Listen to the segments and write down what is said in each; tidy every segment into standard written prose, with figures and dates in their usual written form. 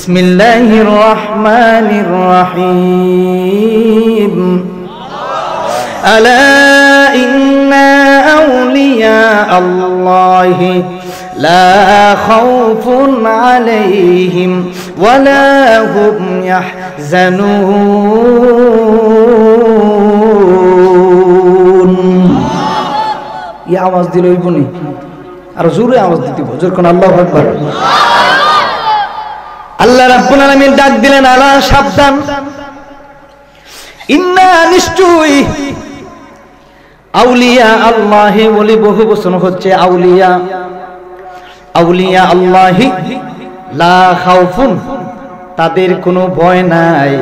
বিসমিল্লাহির রহমানির রহিম আলা ইন্না আউলিয়া আল্লাহি লা খাউফুন আলাইহিম ওয়া লা হুম ইয়াহজানুন। এই আওয়াজ দিলে ওই বনি আর জোরে আওয়াজ দিতে হবে, জোরে কোন আল্লাহু আকবার। আল্লাহ রাব্বুল আলামিন ডাক দিলেন, আলা সাবধান, ইন্না নিশ্চয়ই আউলিয়া আল্লাহি, বলি বহু বচন হচ্ছে আউলিয়া, আউলিয়া আল্লাহি লা খাউফুন, তাদের কোনো ভয় নাই,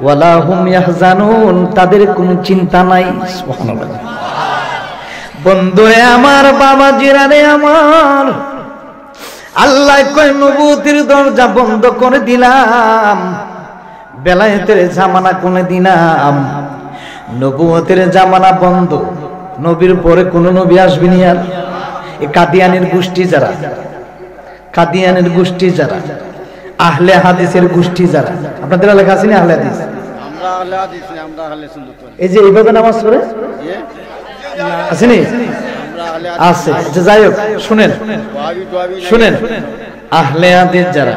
ওয়ালা হুম ইয়াহজানুন, তাদের কোনো চিন্তা নাই। সুবহানাল্লাহ। বন্ধুরে আমার, বাবাজিরা রে আমার, আল্লাহ কয় নবুয়তের দরজা বন্ধ করে দিলাম, বেলায়েতের জামানা কোনে দিলাম, নবুয়তের জামানা বন্ধ, নবীর পরে কোন নবী আসবে না। আর এই কাদিয়ানের গোষ্ঠী যারা, কাদিয়ানের গোষ্ঠী যারা, আহলে হাদিসের গোষ্ঠী যারা, আপনাদের লেখা আছে না আহলে হাদিস? আমরা আহলে হাদিস না, আমরা আহলে সুন্নাত। এই যে এইভাবে নামাজ পড়ে আছে নি? আছে। আচ্ছা যাই হোক, শুনেন শুনেন, আহলে হাদিস যারা,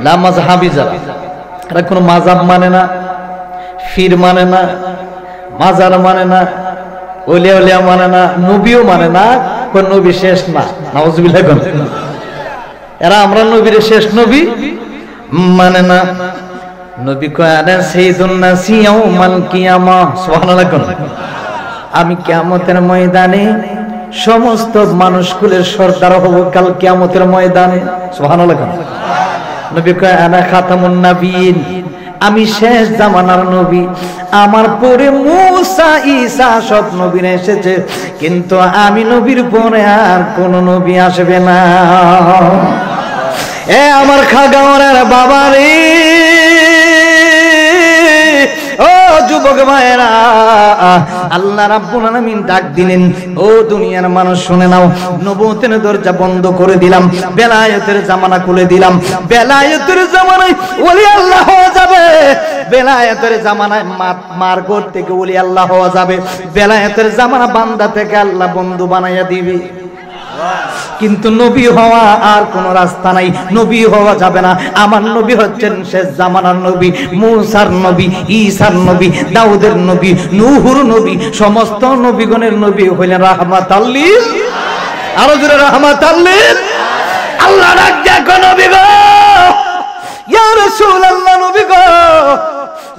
লা মাযহাবী যারা, এরা কোনো মাযহাব মানে না, ফির মানে না, মাজার মানে না, ওলিয়া ওলিয়া মানে না, নবীও মানে না, কোন নবী শেষ না, নাউজুবিল্লাহ। এরা আমরা নবীর শেষ নবী মানে না। নবী কয় আনা সাইয়্যিদুন নাস ইয়াউমাল কিয়ামাহ, সুবহানাল্লাহ। আমি কিয়ামতের ময়দানে সমস্ত মানুষকুলের সরদার হব কাল কিয়ামতের ময়দানে, সুবহানাল্লাহ। নবী কয় আনা খাতামুন নবিয়্যিন, আমি শেষ জামানার নবী, আমার পরে মুসা ঈসা সব নবীরা এসেছে, কিন্তু আমি নবীর পরে আর কোন নবী আসবে না। এ আমার খাগাওয়ার বাবা রে, ও যুবক ভাইরা, আল্লাহ রাব্বুল আলামিন ডাক দিলেন, ও দুনিয়ার মানুষ শুনে নাও, নবুয়তের দরজা বন্ধ করে দিলাম, বেলায়েতের জামানা খুলে দিলাম। বেলায়েতের জামানায় ওলি আল্লাহ হওয়া যাবে, বেলায়েতের জামানায় মারগর থেকে ওলি আল্লাহ হওয়া যাবে, বেলায়েতের জামানা বান্দা থেকে আল্লাহ বন্ধু বানাইয়া দিবে। কিন্তু নবী হওয়া আর কোন রাস্তা নাই, নবী হওয়া যাবে না। আমার নবী হচ্ছেন শেষ জামানার নবী, মুসার নবী, ঈসার নবী, দাউদের নবী, নূহুর নবী, সমস্ত নবীগণের নবী হইলেন রাহমাতাল লিল, আরো জোরে রাহমাতাল লিল। আল্লাহ ডাক দেখো, নবী গো, ইয়া রাসূলুল্লাহ, নবী গো,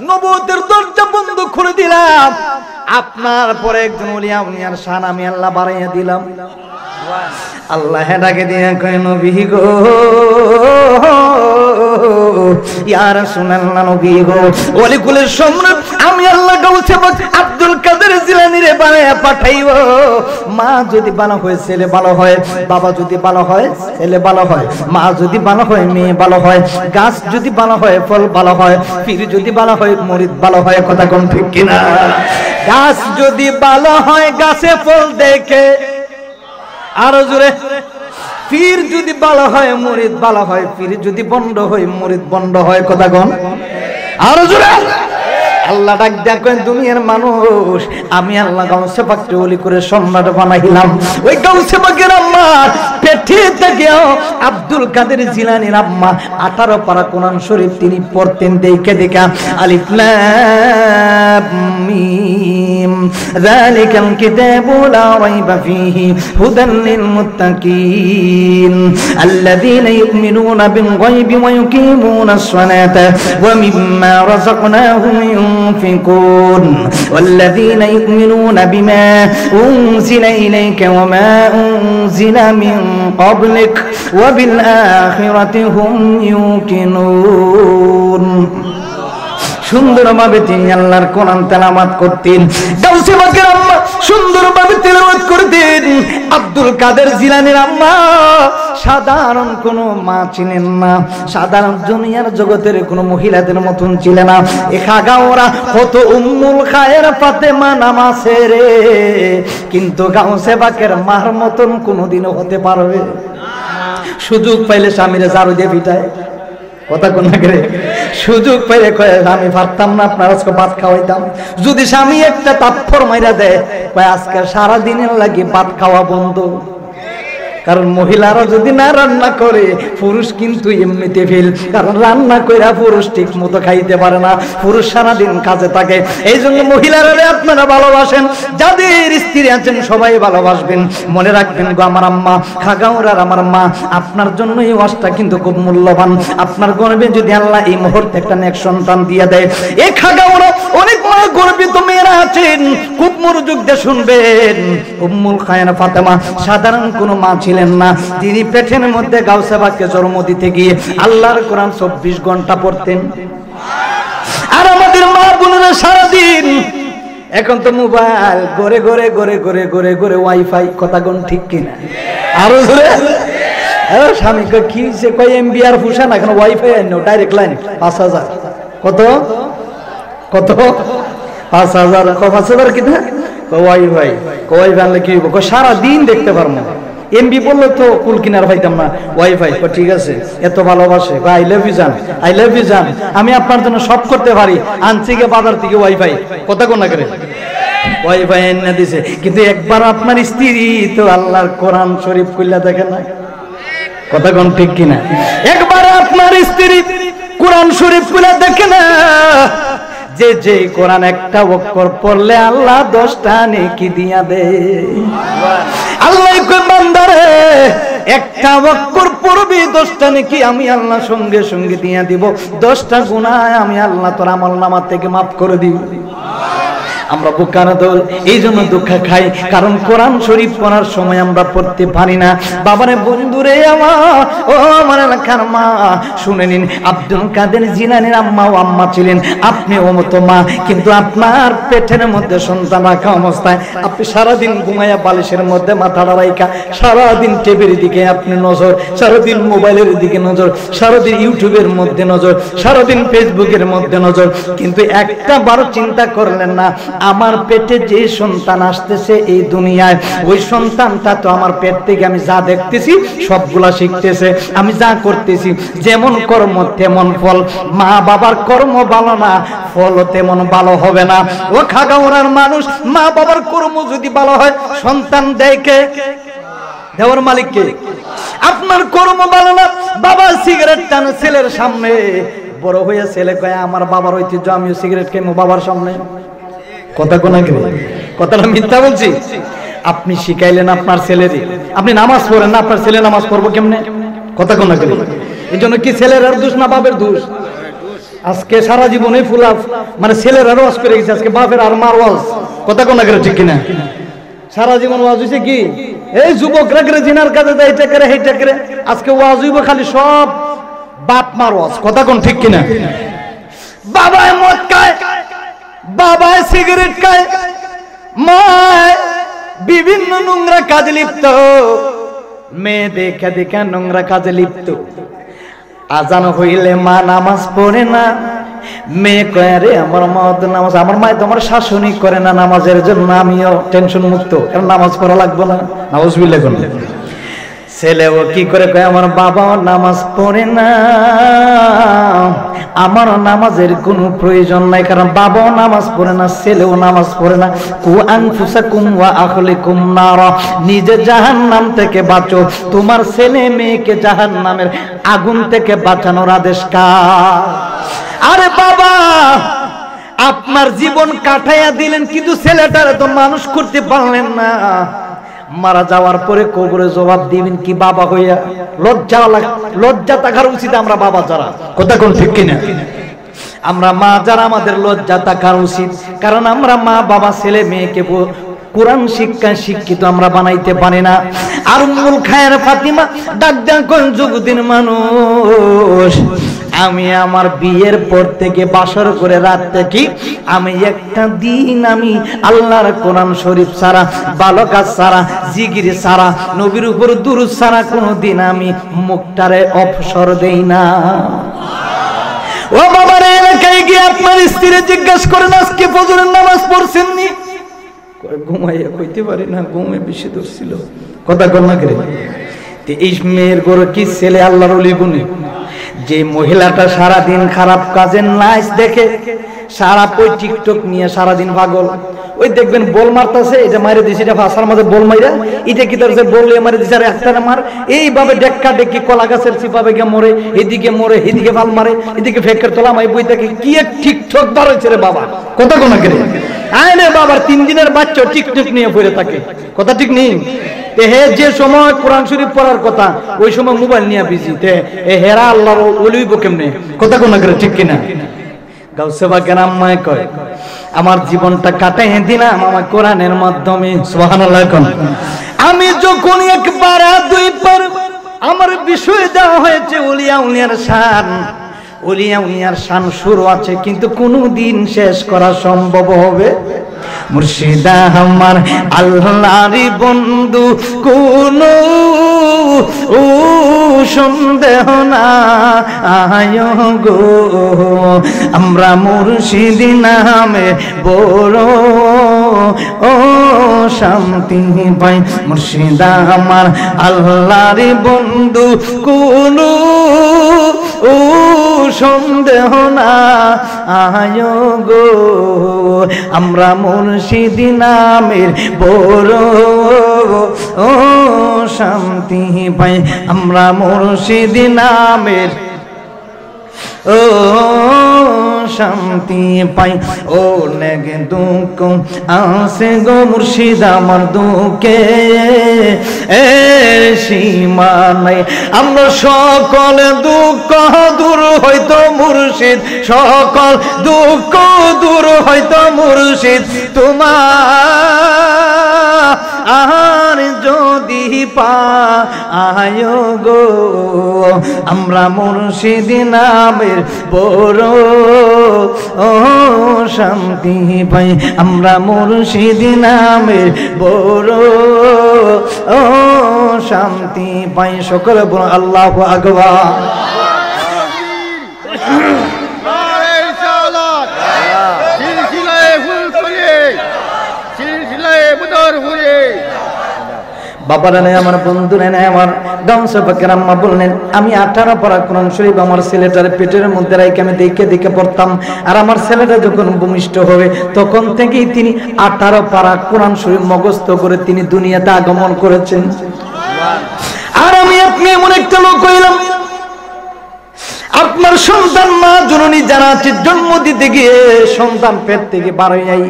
নবুয়তের দরজা বন্ধ করে দিলাম, আপনার পরে একজন ওলিয়া উনিয়ার শান আমি আল্লাহ বাড়াইয়া দিলাম। আল্লাহ ডাকে দিয়ে কয়, নবী গো, ইয়া রাসূলুল্লাহ, নবী গো, ওলি কুলের সম্রাট আমি আল্লাহ গাউসে পাক আব্দুল কাদের জিলানী রে বানায়া পাঠাইব। মা যদি ভালো হয় ছেলে ভালো হয়, বাবা যদি ভালো হয় ছেলে ভালো হয়, মা যদি ভালো হয় মেয়ে ভালো হয়, গাছ যদি ভালো হয় ফল ভালো হয়, পীর যদি ভালো হয় মুরিদ ভালো হয়। কথা কোন ঠিক কিনা? গাছ যদি ভালো হয় গাছে ফল দেখে, আরো জোরে, পীর যদি ভালো হয় মুরিদ ভালো হয়, পীর যদি বন্ড হয় মুরিদ বন্ড হয়। কথা কোন? আরো জোরে। আল্লাহ ডাক দেখেন, দুনিয়ার মানুষ, আমি আল্লাহ গাউসে পাককে ওলি করে সম্রাট বানাইলাম। ওই গাউসে পাকের আম্মা পেটে থেকে আব্দুল কাদের জিলানীর আম্মা 18 পারা কোরআন শরীফ তিনি পড়তেন। দেখে দেখা আলিফ লাম মিম যালিকাল কিতাবু লা রাইবা ফীহি হুদাল লিল মুত্তাকিন আল্লাযীনা ইউমিনুনা বিল গায়বি ওয়া ইউকিমুনাস সালাতা ওয়া মিম্মা রাযাকনাহুম ينفقون والذين يؤمنون بما أنزل إليك وما أنزل من قبلك وبالآخرة هم يوقنون। সুন্দরভাবে তিনি আল্লাহর কোরআন তেলাওয়াত করতেন। গাউসে পাকের আম্মা সুন্দরভাবে তেলাওয়াত করতেন। আব্দুল কাদের জিলানীর আম্মা সাধারণ কোন মা ছিলেন না, সাধারণ দুনিয়ার জগতের কোন মহিলাদের মতন ছিলেন না। এখাগাওরা কত উম্মুল খায়ের ফাতেমা নামাছে রে, কিন্তু গাউসে পাকের মার মতন কোনোদিনও হতে পারবে? সুযোগ পাইলে স্বামীরে ঝাড়ু দিয়ে পিটায়, কথা কোন করে সুযোগ পেয়ে কয়ে আমি পারতাম না আপনার আজকে ভাত খাওয়াইতাম। যদি স্বামী একটা তাপ্পর মাইরা দেয় কয় আজকে সারাদিনের লাগে ভাত খাওয়া বন্ধ। কারণ মহিলারা যদি না রান্না করে পুরুষ কিন্তু এমনিতে ফেল, কারণ রান্না কইরা পুরুষ ঠিক মতো খাইতে পারে না, পুরুষ সারাদিন কাজে থাকে। এই জন্য মহিলারা আপনারা ভালোবাসেন, যাদের স্ত্রী আছেন সবাই ভালোবাসবেন। মনে রাখবেন গো আমার আম্মা খাগাউরার আমার মা, আপনার জন্য এই ওয়াজটা কিন্তু খুব মূল্যবান। আপনার গর্বে যদি আল্লাহ এই মুহূর্তে একটা নেক সন্তান দিয়ে দেয়, এই খাগাউরা অনেক মা গর্বিত মেয়েরা আছেন, খুব মনোযোগ দিয়ে শুনবেন। উম্মুল খায়র ফাতেমা সাধারণ কোনো মা ছিলেন না, তিনি পেটের মধ্যে গাউসে পাককে জন্ম দিতে গিয়ে আল্লাহর কোরআন 24 ঘন্টা পড়তেন। আর আমাদের মা বোনেরা সারাদিন, এখন তো মোবাইল ঘরে ঘরে ঘরে ঘরে ঘরে ঘরে ওয়াইফাই, কথা কোন ঠিক কিনা? আরো ধরে স্বামীকে কি সে কয় এমবি আর ফুসা না, এখন ওয়াইফাই আনো ডাইরেক্ট লাইন 5000। কত কত 5000? 5000 কি না ওয়াইফাই? ওয়াইফাই আনলে কি হইব? সারাদিন দেখতে পারবো। এমবি বললো তো কুল কিনার পাইতাম না, ওয়াইফাই। ঠিক আছে, এত ভালোবাসে, আই লাভ ইউ জান, আই লাভ ইউ জান, আমি আপনার জন্য সব করতে পারি, আনছি গে বাজার থেকে ওয়াইফাই। কথা কোন না করে ওয়াইফাই এনে দিছে, কিন্তু একবার আপনার স্ত্রী তো আল্লাহর কোরআন শরীফ কইলা দেখে না। কথা কোন ঠিক কিনা? একবার আপনার স্ত্রী কোরআন শরীফ কইলা দেখে না, যে যে কোরআন একটা অক্ষর পড়লে আল্লাহ 10টা নেকি দিয়া দেয়। আল্লাহ কই বান্দারে একটা অক্ষর পড়বি 10টা নেকি আমি আল্লাহ সঙ্গে সঙ্গে দিয়া দিব, 10টা গুনাহ আমি আল্লাহ তোর আমলনামা থেকে মাফ করে দিব। আমরা বোকার দল, এই জন্য দুঃখ খাই, কারণ কোরআন শরীফ পড়ার সময় আমরা পড়তে পারি না। বাবারে বন্ধুরে আমার, ও আমার এলাকার মা শুনে নিন, আব্দুল কাদের জিলানীর আম্মা ও আম্মা ছিলেন, আপনি ও মতো মা, কিন্তু আপনার পেটের মধ্যে সন্তান রাখা অবস্থায় আপনি সারাদিন ঘুমাইয়া বালিশের মধ্যে মাথাটা রাইখা সারাদিন টেবির দিকে আপনি নজর, সারাদিন মোবাইলের দিকে নজর, সারাদিন ইউটিউবের মধ্যে নজর, সারাদিন ফেসবুকের মধ্যে নজর, কিন্তু একটা বার চিন্তা করলেন না আমার পেটে যে সন্তান আসতেছে এই দুনিয়ায়, ওই সন্তানটা তো আমার পেট থেকে আমি যা দেখতেছি সবগুলা শিখতেছে, আমি যা করতেছি যেমন কর্ম তেমন ফল। মা বাবার কর্ম ভালো না, ফল তেমন ভালো হবে না। ও খাগাউড়ার মানুষ, মা বাবার কর্ম যদি ভালো হয় সন্তান দেয় কে? দেওয়ার মালিক কে? আপনার কর্ম ভালো না, বাবা সিগারেট টানে ছেলের সামনে, বড় হয়ে ছেলে কয় আমার বাবার ঐতিহ্য আমিও সিগারেট খাইবো বাবার সামনে। কথা কোন আগে? কথাটা মিথ্যা বলছি? আপনি শিখাইলেন আপনার ছেলেরই, আপনি নামাজ পড়েন না, আপনার ছেলে নামাজ পড়বো কেমনে? কথা কোন আগে? এই জন্য কি ছেলের আর দোষ না বাপের দোষ? আজকে সারা জীবনে ফুলাফ মানে ছেলের আর ওয়াজ করে গেছে, আজকে বাপের আর মার ওয়াজ। কথা কোন আগে? ঠিক কিনা? সারা জীবন ওয়াজ হয়েছে কি এই যুবকরা করে জিনার কাজে দেয়, এটা করে সেইটা করে, আজকে ওয়াজ হইব খালি সব বাপ মার ওয়াজ। কথা কোন ঠিক কিনা? বাবায় মদ খায়, বাবায় সিগারেট খায়, মা বিভিন্ন নোংরা কাজে লিপ্ত, মেয়ে দেখা দেখা নোংরা কাজে লিপ্ত। আজান হইলে মা নামাজ পড়ে না, মেয়ে কয় রে আমার মা তো নামাজ, আমার মা তো আমার শাসনই করে না নামাজের জন্য, আমিও টেনশন মুক্ত, কারণ নামাজ পড়া লাগবে না। নাউজুবিল্লাহ কোন ছেলেও কি করে কয় আমার বাবাও নামাজ পড়ে না, আমারও নামাজের কোনো প্রয়োজন নাই, কারণ বাবাও নামাজ পড়ে না, ছেলেও নামাজ পড়ে না। কু আনফুসাকুম ওয়া আহলিকুম নার, নিজে জাহান্নাম থেকে বাঁচো, তোমার ছেলে মেয়েকে জাহান্নামের আগুন থেকে বাঁচানোর আদেশ কার? আরে বাবা আপনার জীবন কাটাইয়া দিলেন, কিন্তু ছেলেটারে তো মানুষ করতে পারলেন না। মারা যাওয়ার পরে কবরে জবাব দিবেন কি বাবা হইয়া? লজ্জা থাকার উচিত আমরা বাবা যারা। কথা কোন ঠিক কিনা? আমরা মা যারা আমাদের লজ্জা থাকার উচিত, কারণ আমরা মা বাবা ছেলে মেয়েকে কোরআন শিক্ষায় শিক্ষিত আমরা বানাইতে পারি না। আর উম্মুল খায়ের ফাতিমা ডাক দেন কোন যুগদিন মানুষ, আমি আমার বিয়ের পর থেকে বাসর করে রাত থেকে আমি একটা দিন আমি আল্লাহর কোরআন শরীফ ছাড়া, ভালো কাজ ছাড়া, জিকির ছাড়া, নবীর উপর দুরূদ ছাড়া কোনোদিন আমি মুখটারে অবসর দেই না। ও বাবার এলাকায় গিয়ে আপনার স্ত্রীরে জিজ্ঞাসা করেন আজকে ফজরের নামাজ পড়ছেন নি? ঘুমাইয়া কইতে পারি না, ঘুমে বেশি ধরছিল। কথা কর না করে এই মেয়ের গরু কি ছেলে আল্লাহর ওলি গুণী যে মহিলাটা সারাদিন খারাপ কাজের নাচ দেখে, সারা পই টিকটক নিয়ে সারাদিন পাগল, ওই দেখবেন বল মারতেছে, এটা মারে দিছে, এটা ভাষার মধ্যে বল মাইরা, এটা কি তার বললে মারে দিছে, আর একটারে মার, এইভাবে ডেক্কা ডেক্কি কলা গাছের চিপাবে গিয়ে মরে, এদিকে মরে, এদিকে ভাল মারে, এদিকে ফেকের তোলা মাই বই দেখে কি এক টিকটক বার হয়েছে রে বাবা, কথা কোনা করে আরে বাবার 3 দিনের বাচ্চা টিকটক নিয়ে পড়ে থাকে, কথা ঠিক নেই। হে যে সময় কোরআন শরীফ পড়ার কথা ওই সময় মোবাইল নিয়ে বিজি, হেরা আল্লাহর ওলিব কেমনে, কথা কোনা করে ঠিক কিনা। গাউসে পাক আম্মায় কয় আমার জীবনটা কাটাই দিলাম আমার কোরআনের মাধ্যমে, সুবহানাল্লাহ। আমি যখন একবার দুইবার আমার বিষয় দেওয়া হয়েছে ওলিয়া উলিয়ার শান, ওলিয়া উলিয়ার শান শুরু আছে কিন্তু কোনদিন শেষ করা সম্ভব হবে? মুর্শিদা আমার আল্লাহরই বন্ধু, কোনো সন্দেহ না আয় গো, আমরা মুর্শিদি নামে বড় ও শান্তি পাই। মুর্শিদা আমার আল্লাহরই বন্ধু, কোনো সন্দেহ না আয় গো, আমরা মুর্শিদি নামের বড় ও শান্তি পাই, আমরা মুর্শিদি নামের ও শান্তি পাই। ও নেগে দুঃখ আসে গো মুর্শিদ আমার দুঃখে এ সীমা নাই, আমরা সকল দুঃখ দূর হইতো মুর্শিদ, সকল দুঃখ দূর হইতো মুর্শিদ তোমার আর যদি পায় গো, আমরা মুর্শিদ নামের বড় ও শান্তি পাই, আমরা মুর্শিদ নামের বড় ও শান্তি পাই। সকলে বলুন আল্লাহু আকবার। বাবারা নেই আমার, বন্ধুরা নেই আমার, গামসা পাকের আম্মা বললেন আমি 18 পারা কোরআন শরীফ আমার ছেলেটার পেটের মধ্যে রাখে আমি দেখে পড়তাম, আর আমার ছেলেটা যখন ভূমিষ্ঠ হবে তখন থেকেই তিনি 18 পারা কোরআন শরীফ মুখস্থ করে তিনি দুনিয়াতে আগমন করেছেন। আর আমি আপনি এমন একটা লোক হইলাম, আপনার সন্তান মা জননী জানা আছে জন্ম দিতে গিয়ে সন্তান পেট থেকে বার হয়ে যায়,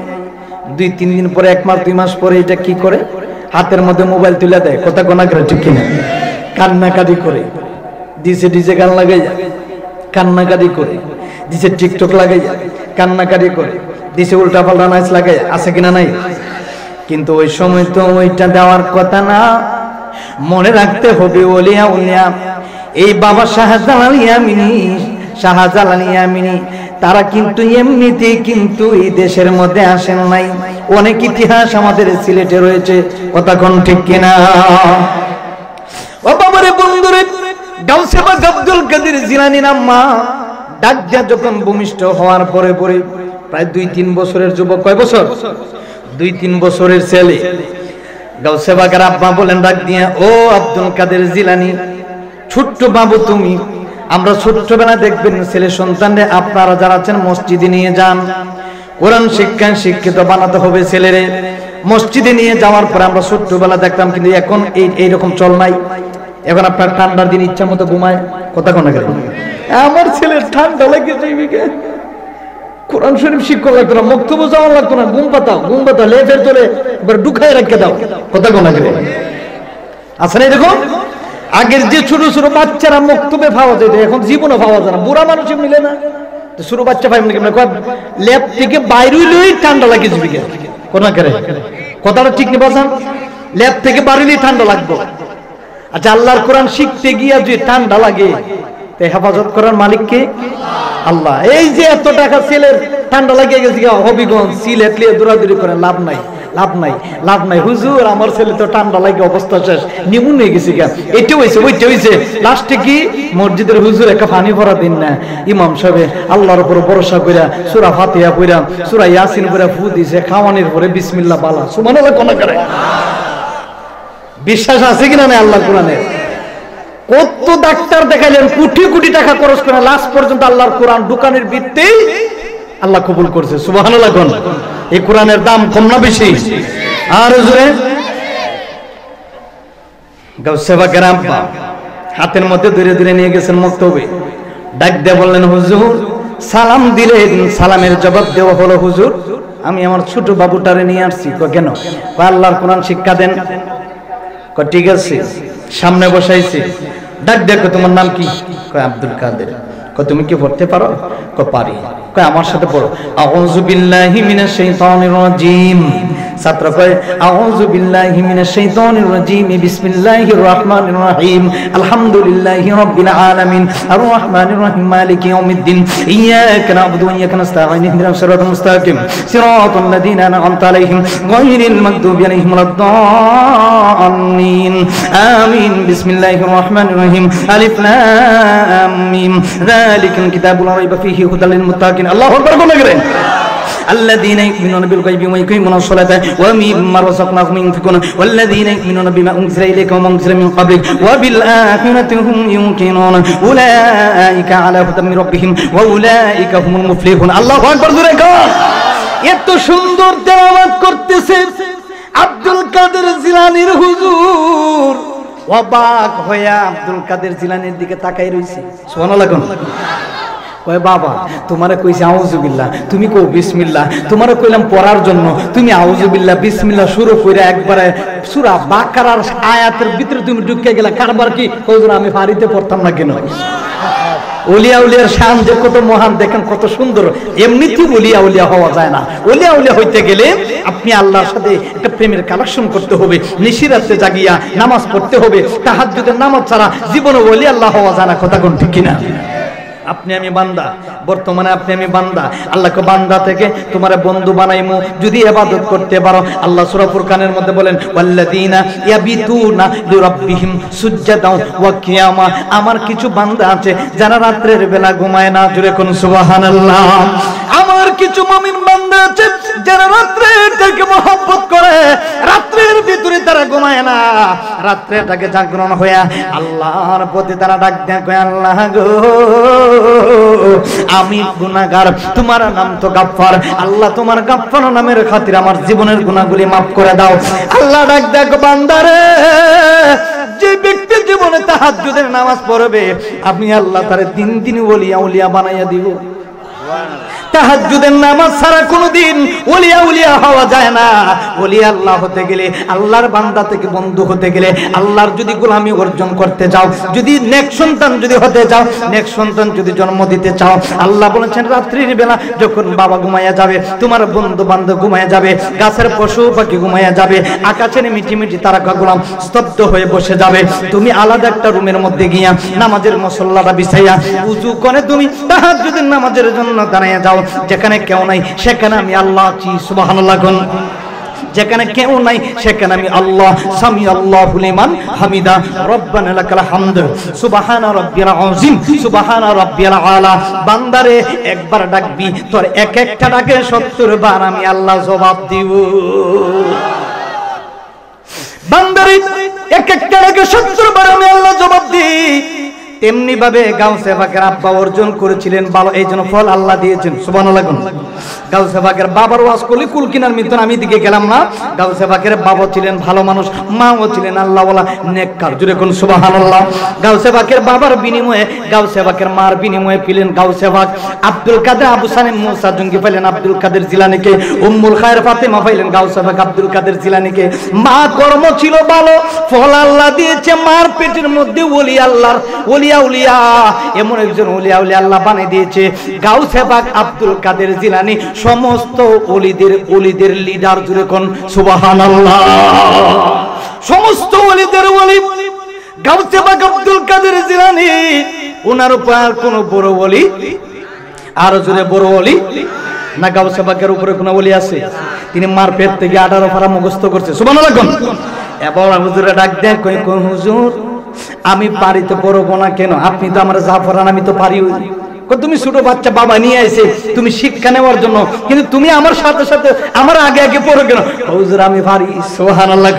2-3 দিন পরে 1 মাস 2 মাস পরে এটা কি করে, হাতের মধ্যে মোবাইল তুলে দেয়, কথা কোনা করে ঠিক কিনা, কান্নাকাটি করে দিছে, ডিজে গান লাগাই যায় কান্নাকাটি করে দিছে, টিকটক লাগাই যায় কান্নাকাটি করে দিছে, উল্টা পাল্টা নাচ লাগাই আছে কিনা নাই। কিন্তু ওই সময় তো ওইটা দেওয়ার কথা না, মনে রাখতে হবে ওলিয়া উলিয়া এই বাবা শাহজালাল ইয়ামিনী, শাহজালাল ইয়ামিনী তারা কিন্তু এমনিতে কিন্তু এই দেশের মধ্যে আসেন নাই, অনেক ইতিহাস আমাদের সিলেটে রয়েছে, কথা কোন ঠিক কিনা। ও বাবারে বন্ধুরে, গাউসে পাক আব্দুল কাদের জিলানী আম্মা ডাক্তার যখন ভূমিষ্ঠ হওয়ার পরে প্রায় 2-3 বছরের যুবক, কয় বছর, 2-3 বছরের ছেলে, গাউসে পাকের আব্বা বলেন ডাক দিয়ে, ও আব্দুল কাদের জিলানী ছোট্ট বাবু তুমি, আমরা ছোট্টবেলা দেখবেন ছেলে সন্তানরে আপনারা যারা আছেন মসজিদে নিয়ে যান, কোরআন শিক্ষায় শিক্ষিত বানাতে হবে ছেলেরে, মসজিদে নিয়ে যাওয়ার পরে আমরা ছোট্টবেলা দেখতাম, কিন্তু এখন এইরকম চল নাই, এখন আপনার ঠান্ডার দিন ইচ্ছা মতো ঘুমায়, কথা কোনা করে, আমার ছেলের ঠান্ডা লেগেছে কোরআন শরীফ শিক্ষক লাগতো না, মক্তব্য যাওয়া লাগতো না, ঘুম পাতাও লেফের চলে এবার ঢুকায় রেখে দাও, কথা কোনা করে আছে না এরকম। আগের যে ছোট ছোট বাচ্চারা মক্তবে পাওয়া যেত, এখন জীবনে পাওয়া যায় না, বুড়া মানুষ মিলে না, ছোট বাচ্চা পাই ল্যাব থেকে বাইরে হইলেই ঠান্ডা লাগে যাবে, কোনা করে কথাটা ঠিক নেই বাজান, ল্যাব থেকে বাইরে ঠান্ডা লাগবে। আচ্ছা আল্লাহর কোরআন শিখতে গিয়া যে ঠান্ডা লাগে, হেফাজত করার মালিক কে? আল্লাহ। এই যে এত টাকা ছেলের ঠান্ডা লাগিয়ে গেছে হবিগঞ্জ সিলেট লিয়ে দৌড়াদৌড়ি করে লাভ নাই, হুজুর আমার ছেলে তো ঠান্ডা লাগে অবস্থা শেষ, নিমুন হয়ে গেছে গা, এটা হয়েছে ওইটা হয়েছে, লাস্টে কি মসজিদের হুজুর একটা পানি ভরা দিন না, ইমাম সাহেব আল্লাহর উপর ভরসা কইরা সূরা ফাতিহা পড়া সূরা ইয়াসিন পড়া ফু দিছে, খাওয়ানোর পরে বিসমিল্লাহ বালা সুবহানাল্লাহ কোন করে, বিশ্বাস আছে কিনা না আল্লাহ কোরআনে? কত ডাক্তার দেখাইলেন, কোটি কোটি টাকা খরচ করে, লাস্ট পর্যন্ত আল্লাহর কোরআন দোকানের ভিত্তিতেই আল্লাহ কবুল করছে। সুবহানাল্লাহ। এই কোরআনের দাম কম না বেশি? আর জোরে গাউসে পাকের আব্বা হাতের মধ্যে ধরে ধরে নিয়ে গেছেন মক্তবে, ডাক দিয়ে বললেন, হুজুর সালাম দিলেন, সালামের জবাব দেওয়া হলো, হুজুর আমি আমার ছোট বাবুটারে নিয়ে আসছি। কেন? আল্লাহর কোরআন শিক্ষা দেন। ঠিক আছে, সামনে বসাইছে, ডাক দেখো তোমার নাম কি? আব্দুল কাদের। তুমি কি পড়তে পারো? পারি। আমার সাথে পড়ো, আউযু বিল্লাহি মিনাশ শাইতানির রাজিম। ছাত্র কয়, আউযু বিল্লাহি মিনাশ শাইতানির রাজিম, বিসমিল্লাহির রহমানির রহিম, আলহামদুলিল্লাহি রাব্বিল আলামিন, আর রহমানির রহিম, মালিকি ইয়াউমিদ্দিন, ইয়াকা না'বুদু ওয়া ইয়াকা নাস্তাঈন, ইহদিনাস সিরাতাল মুস্তাকিম, সিরাতাল লাযীনা আন'আমতা আলাইহিম গায়রিল মাগদুবি আলাইহিম ওয়ালাদ-দাল্লিন, আমিন। বিসমিল্লাহির রহমানির রহিম, আলিফ লাম মিম, যালিকাল কিতাবু লা রাইবা ফীহি হুদাল লিল মুত্তাকিন। আল্লাহু আকবার বলেন। الذين يؤمنون بالغيب ويقيمون الصلاة ومما رزقناهم ينفقون والذين يؤمنون بما أنزل إليك وما أنزل من قبلك وبالآخرة هم يوقنون أولئك على هدى من ربهم وأولئك هم المفلحون। الله أكبر। এত সুন্দর তেলাওয়াত করতেছে আব্দুল কাদের জিলানীর হুজুর, অবাক হয়ে আব্দুল কাদের জিলানীর দিকে তাকাই রইছে। সুবহানাল্লাহ। ওই বাবা তোমারে কইছি আউযুবিল্লাহ, তুমি কও বিসমিল্লাহ। তোমারে কইলাম পড়ার জন্য, তুমি আউযুবিল্লাহ বিসমিল্লাহ শুরু কইরা একবারে সূরা বাকারার আয়াতের ভিতরে তুমি ঢুকে গেলা। কারবার কি? হুজুর আমি ফারিতে পড়তাম না কেন? ওলিয়া উলিয়ার শান যে কত মহান, দেখেন কত সুন্দর। এমনিতেই ওলিয়া উলিয়া হওয়া যায় না। ওলিয়া উলিয়া হইতে গেলে আপনি আল্লাহর সাথে একটা প্রেমের কালেকশন করতে হবে, নিশিরাতে জাগিয়া নামাজ পড়তে হবে। তাহাজ্জুদের নামাজ ছাড়া জীবনে ওলি আল্লাহ হওয়া যায় না। কথা কোন ঠিক কিনা? আপনি আমি বান্দা, বর্তমানে আপনি আমি বান্দা। আল্লাহকে বান্দা থেকে তোমারে বন্ধু বানাইমু যদি ইবাদত করতে পারো। আল্লাহ সূরা ফুরকানের মধ্যে বলেন, ওয়াল্লাযীনা ইয়াবিতুনা লিরাব্বিহিম সুজদাও ওয়া কিয়ামা। আমার কিছু বান্দা আছে যারা রাতের বেলা ঘুমায় না। জোরে কোন সুবহানাল্লাহ। আমার কিছু মুমিন বান্দা আছে যারা রাত্রেটাকে মহব্বত করে, রাত্রের ভিতরে তারা ঘুমায় না, রাত্রেটাকে জাগরণ হয়ে আল্লাহর প্রতি তারা ডাক দেয়, কয় আল্লাহ গো আমি গুনাহগার, তোমার নাম তো গাফফার, আল্লাহ তোমার গাফফার নামের খাতিরে আমার জীবনের গুনাহগুলি মাফ করে দাও। আল্লাহ ডাক দেয়, বান্দারে যে ব্যক্তি জীবনে তাহাজ্জুদের নামাজ পড়বে আমি আল্লাহ তারে দিন দিন ওলিয়া উলিয়া বানাইয়া দিব। তাহাজ্জুদের নামাজ ছাড়া কোনোদিন ওলিয়া উলিয়া হওয়া যায় না। ওলিয়া আল্লাহ হতে গেলে, আল্লাহর বান্দা থেকে বন্ধু হতে গেলে, আল্লাহর যদি গোলামি অর্জন করতে চাও, যদি নেক সন্তান যদি হতে চাও, নেক সন্তান যদি জন্ম দিতে চাও, আল্লাহ বলেছেন রাত্রির বেলা যখন বাবা ঘুমাইয়া যাবে, তোমার বন্ধু বান্ধব ঘুমাইয়া যাবে, গাছের পশু পাখি ঘুমাইয়া যাবে, আকাশের মিটি মিটি তারকাগুলো স্তব্ধ হয়ে বসে যাবে, তুমি আলাদা একটা রুমের মধ্যে গিয়া নামাজের মুসল্লাটা বিছাইয়া উযু করে তুমি তাহাজ্জুদের নামাজের জন্য দাঁড়াইয়া যাও। যেখানে কেউ নাই সেখানে আমি আল্লাহ আছি। সুবহানাল্লাহ। যেখানে কেউ নাই সেখানে আমি আল্লাহ। সামি আল্লাহু লিমান হামিদা, রব্বানা লাকাল হামদ, সুবহানা রাব্বিয়াল আযীম, সুবহানা রাব্বিয়াল আলা। বান্দারে একবার ডাকবি, তোর এক একটা ডাকে 70 বার আমি আল্লাহ জবাব দিব। বান্দারে এক একটা ডাকে 70 বার আমি আল্লাহ জবাব দিই। তেমনি ভাবে গাউসে পাকের আব্বা অর্জন করেছিলেন ভালো, এই জন্য ফল আল্লাহ দিয়েছেন। সুবহানাল্লাহ। গাউসে পাকের বাবার ওয়াজ করলে কুল কিনার মতন আমি দিকে গেলাম না। গাউসে পাকের বাবা ছিলেন ভালো মানুষ, মাও ছিলেন আল্লাহওয়ালা নেককার। জুড়ে কোন সুবহানাল্লাহ। গাউসে পাকের বাবার বিনিময়ে, গাউসে পাকের মার বিনিময়ে পেলেন গাউসে পাক আব্দুল কাদের আবু সালেম মুসা জঙ্গি পাইলেন আব্দুল কাদের জিলানীকে, উম্মুল খায়ের ফাতেমা পাইলেন গাউসে পাক আব্দুল কাদের জিলানীকে। মা কর্ম ছিল ভালো, ফল আল্লাহ দিয়েছে। মার পেটের মধ্যে ওলি আল্লাহর ওলিয়া উলিয়া, এমন একজন ওলিয়া উলিয়া আল্লাহ বানিয়ে দিয়েছে। গাউসে পাক আব্দুল কাদের জিলানী সমস্ত ওলিদের লিডার। জুড়ে কোন সুবহানাল্লাহ। সমস্ত ওলিদের ওলি গাউসে পাক আব্দুল কাদের জিলানী। ওনার উপর কোন বড় ওলি, আর জুড়ে বড় ওলি না গাউসে পাকের উপরে কোন ওলি আছে? তিনি মার পেট থেকে 18 পারা মুখস্থ করছে। সুবহানাল্লাহ। এবার হুজুরে ডাক দেয়, কই হুজুর আমি পারিতে পড়বো না কেন? আপনি তো আমার জাফরান, আমি তো পারি। তুমি ছোট বাচ্চা বাবা নিয়ে আইছে তুমি শিক্ষা নেওয়ার জন্য, কিন্তু তুমি আমার সাথে সাথে আমার আগে আগে পড়ো কেন? হুজুর আমি পারি। সুবহানাল্লাহ।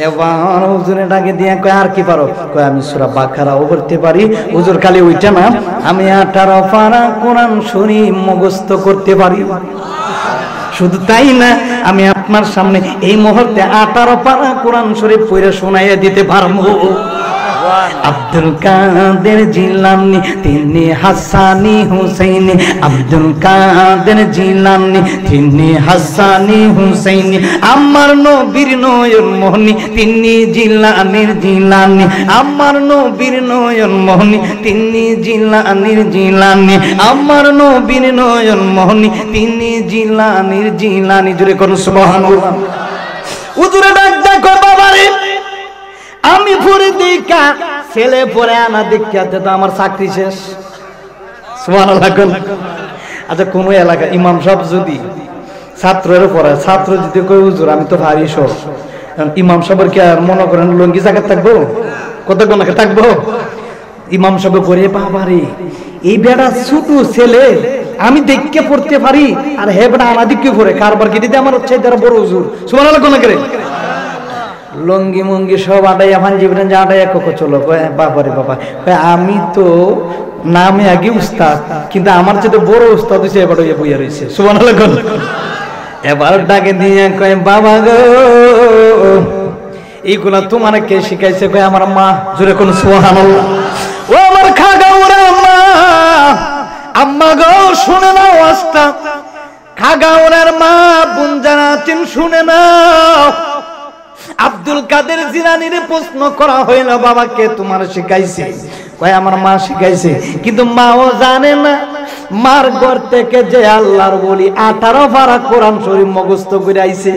এবার হুজুরে ডাকে দিয়ে কয় আর কি পারো? কয় আমি সূরা বাকারাও পড়তে পারি। হুজুর খালি ওইটা না, আমি 18 পারা কোরআন শরীফ মুখস্থ করতে পারি। শুধু তাই না, আমি আপনার সামনে এই মুহূর্তে 18 পারা কোরআন শরীফ পড়ে শোনাইয়া দিতে পারবো। আব্দুল কাদের জিলানী তিনি হাসানি হুসাইনি, আব্দুল কাদের জিলানী তিনি হাসানি হুসাইনি, আমার নবীর নয়ন মোহনী তিনি জিলানীর জিলানী, আমার নবীর নয়ন মোহনী তিনি জিলানীর জিলানী, আমার নবীর নয়ন মোহনী তিনি জিলানীর জিলানী। জোরে কোন সুবহানাল্লাহ। হুজুরে ডাক দেখো বাবারে, আমি পড়ে দেখা ছেলে পড়ে আনা দেখাতে তো আমার চাকরি শেষ। সুবহানাল্লাহ। আচ্ছা কোন এলাকা ইমাম সাহেব যদি ছাত্রের পড়ায়, ছাত্র যদি কই হুজুর আমি তো ভারী সব, ইমাম সাহেবের কি আর মনে করেন লঙ্গি জায়গা থাকবো? কতক্ষণ থাকবো? ইমাম সাহেব পড়ে বাবারে এই বেড়া ছোট ছেলে আমি দেখকে পড়তে পারি, আর হে বেড়া আনা দিকে পড়ে কারবার কি দিতে আমার হচ্ছে যারা বড় হুজুর। সুবহানাল্লাহ কোন করে লঙ্গি মঙ্গি সব আটাইয়া ফান জীবনে যা আটাইয়া কোকো চলো। বাবারে বাবা, আমি তো নামে আগে উস্তাদ, কিন্তু আমার চেয়ে বড় উস্তাদ হয়েছে এবার বইয়া রয়েছে। সুবহানাল্লাহ। এবার ডাকে দিয়ে কয় বাবা গো এইগুলা তোমার কে শিখাইছে? কয় আমার মা। জোরে কোন সুবহানাল্লাহ। ও আমার খাগাউরা মা, আম্মা গো শুনে নাও আস্তা, খাগাউরার মা বোন যারা আছেন শুনে নাও। আব্দুল কাদের জিলানীর প্রশ্ন করা হইল বাবা কে তোমার শিখাইছে? কয় আমার মা শিখাইছে, কিন্তু মাও জানে না মার ঘর থেকে যে আল্লাহর বলি 18 পারা কোরআন শরীফ মুখস্থ করে আইছে,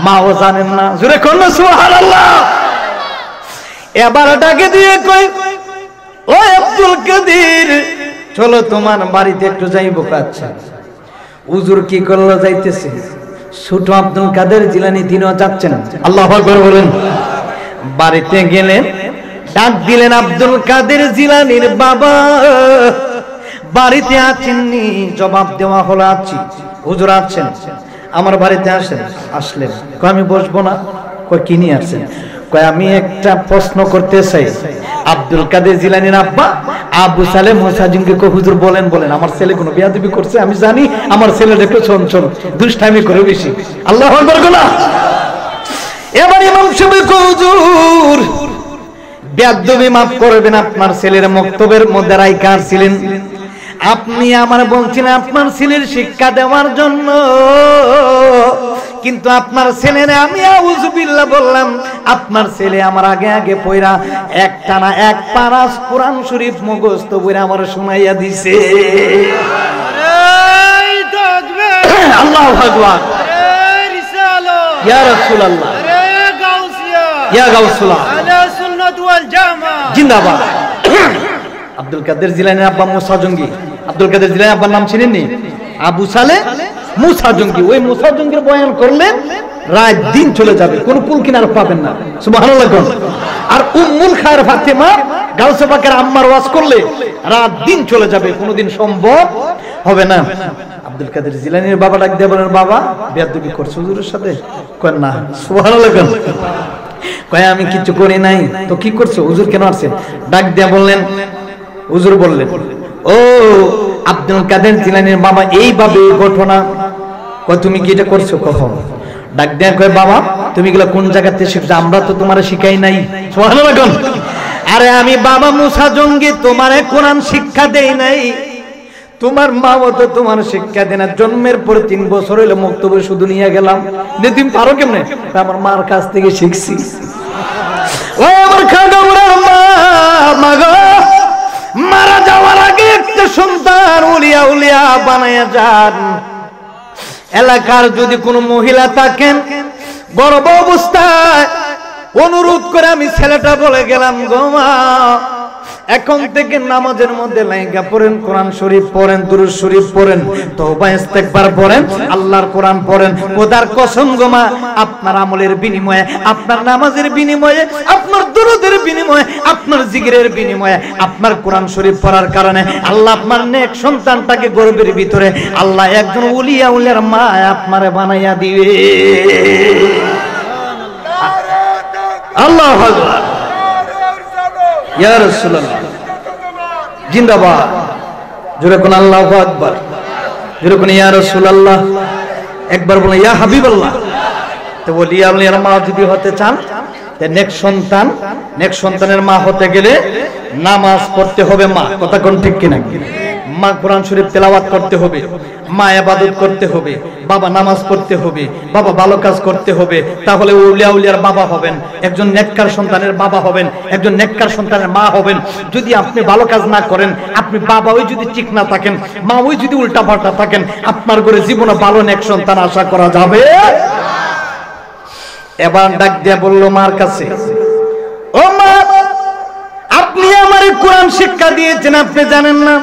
মাও জানেন না। জোরে কোন সুবহানাল্লাহ। এবার ডাকে দিয়ে কই ও আব্দুল কাদের চলো তোমার বাড়িতে একটু যাইবো। আচ্ছা হুজুর কি করলো? যাইতেছে। ছোট আব্দুল কাদের জিলানী তিনিও যাচ্ছেন। আল্লাহু আকবার বলেন। বাড়িতে গেলেন, ডাক দিলেন আব্দুল কাদের জিলানীর বাবা বাড়িতে আছেননি? জবাব দেওয়া হলো আছি। হুজুর আছেন, আমার বাড়িতে আসেন। আসলেন। কয় আমি বসবো না। কয় কি নিয়ে আসছেন? কয় আমি একটা প্রশ্ন করতে চাই। আব্দুল কাদের জিলানীর আব্বা আবু সালেহ মুসাজিনকে কয় হুজুর বলেন বলেন, আমার ছেলে কোনো বিয়াদবি করছে, আমি জানি আমার ছেলে একটু চঞ্চল দুষ্টামি করে বেশি। আল্লাহু আকবার বলা। এবার ইমাম সাহেব কয় হুজুর বিয়াদবি মাফ করবেন, আপনার ছেলের মক্তবের মধ্যে রাইখা ছিলেন, আপনি আমার বলছেন আপনার ছেলের শিক্ষা দেওয়ার জন্য, কিন্তু আপনার ছেলেরে আমি আউযুবিল্লাহ বললাম, আপনার ছেলে আমার আগে আগে পয়রা একটানা 1 পারা কোরআন শরীফ মুখস্থ করে আমার শোনাইয়া দিছে। আল্লাহু আকবার। ইয়া রাসূলুল্লাহ, ইয়া গাউসুল্লাহ, আলা সুন্নাত ওয়াল জামা জিন্দাবাদ। আব্দুল কাদের জিলানীর আব্বা মুসা জঙ্গি। আব্দুল কাদের জিলানীর আব্বার নাম ছিলেন নি? আবু সালেহ মুসা জঙ্গি। ওই মুসা জঙ্গির বয়ান করলে রাত দিন চলে যাবে, কোন কুল কিনার পাবেন না। সুবহানাল্লাহ। আর উম্মুল খায়ের ফাতেমা গাউসে পাকের আম্মার ওয়াজ করলে রাত দিন চলে যাবে, কোনদিন সম্ভব হবে না। আব্দুল কাদের জিলানীর বাবা ডাক দিয়ে বলেন বাবা বেয়াদবি করছো হুজুরের সাথে? কয় না। সুবহানাল্লাহ। কয় আমি কিছু করি নাই। তো কি করছো? হুজুর কেন আসছেন? ডাক দিয়ে বললেন, হুজুর বললেন ও আব্দুল কাদের জিলানীর বাবা এইভাবে ঘটনা। কয় তুমি কি এটা করছো কখন? ডাক দিয়ে কয় বাবা তুমি এগুলা কোন জায়গাতে শিখছো? আমরা তো তোমারে শিখাই নাই। সুবহানাল্লাহ। আরে আমি বাবা মুসা জঙ্গি তোমারে কোরআন শিক্ষা দেই নাই, তোমার মাও তো তোমার শিক্ষা দেন। জন্মের পর 3 বছর হইলো মক্তবে শুধু নিয়ে গেলাম। তুমি পারো কেমনে? আমার মার কাছ থেকে শিখছি। ও আমার খাগাউরা মা, মাগো মারা যাওয়ার আগে একটা সন্তান উলিয়া উলিয়া বানায়া যান। এলাকার যদি কোনো মহিলা থাকেন গর্ভ অবস্থায়, অনুরোধ করে আমি ছেলেটা বলে গেলাম গো মা এখন থেকে নামাজের মধ্যে লাইগা পড়েন, কোরআন শরীফ পড়েন, দুরূদ শরীফ পড়েন, তওবা ইস্তেগফার পড়েন, আল্লাহর কোরআন পড়েন। খোদার কসম গো মা আপনার আমলের বিনিময়ে, আপনার নামাজের বিনিময়ে, আপনার দুরূদের বিনিময়ে, আপনার জিকিরের বিনিময়ে, আপনার কোরআন শরীফ পড়ার কারণে আল্লাহ আপনার নেক সন্তানটাকে গর্ভের ভিতরে আল্লাহ একজন ওলিয়া উলিয়ার মা আপনারে বানাইয়া দিবে। আল্লাহু আকবার, ইয়া রাসূলুল্লাহ জিন্দাবাদ। জোরে কোন আল্লাহু আকবার, জোরে কোন ইয়া রাসূলুল্লাহ। একবার বলে ইয়া হাবিবাল্লাহ। তো বলি আল্লাহর মা যদি হতে চান, নেক্সট সন্তানের মা হতে গেলে নামাজ পড়তে হবে। মা কথা কোন ঠিক কিনা? মা কোরআন শরীফ তেলাওয়াত করতে হবে, মা ইবাদত করতে হবে, বাবা নামাজ পড়তে হবে, বাবা ভালো কাজ করতে হবে। তাহলে উলিয়ার বাবা হবেন, একজন নেককার সন্তানের বাবা হবেন, একজন নেককার সন্তানের মা হবেন। যদি আপনি ভালো কাজ না করেন, আপনি বাবা ওই যদি ঠিক না থাকেন, মা ওই যদি উল্টা পাল্টা থাকেন, আপনার ঘরে জীবনে ভালো নেক সন্তান আশা করা যাবে। এবার ডাক দিয়া বলল মার কাছে, ও মা, আপনি আমারে কোরআন শিক্ষা দিয়েছেন, আপনি জানেন না?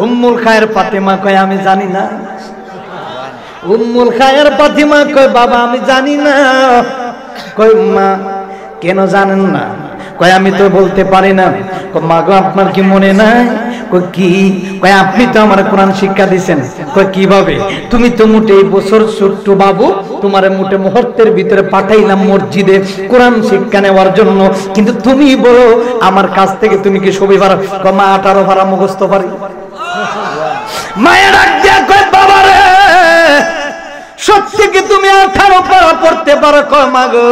উম্মুল খায়ের ফাতেমা কয় আমি জানি না। উম্মুল খায়ের ফাতেমা কয় বাবা আমি জানি না। কয় মা কেন জানেন না? কয় আমি তো বলতে পারি না। কয় মা গো আপনার কি মনে নাই? কয় কি? কয় আপনি তো আমার কোরআন শিক্ষা দিয়েছেন। কয় কিভাবে? তুমি তো মোটে এই বছর ছোট্ট বাবু, তোমার মোটে মুহূর্তের ভিতরে পাঠাইলাম মসজিদে কোরআন শিক্ষা নেওয়ার জন্য, কিন্তু তুমি বলো আমার কাছ থেকে তুমি কি সবই পারো? কয় মা 18 ভাড়া মুখস্থ পারি। মায়ের ডাক দিয়া কয় বাবা রে, সত্যি কি তুমি 18 পারা পড়তে পারো? কয় মা গো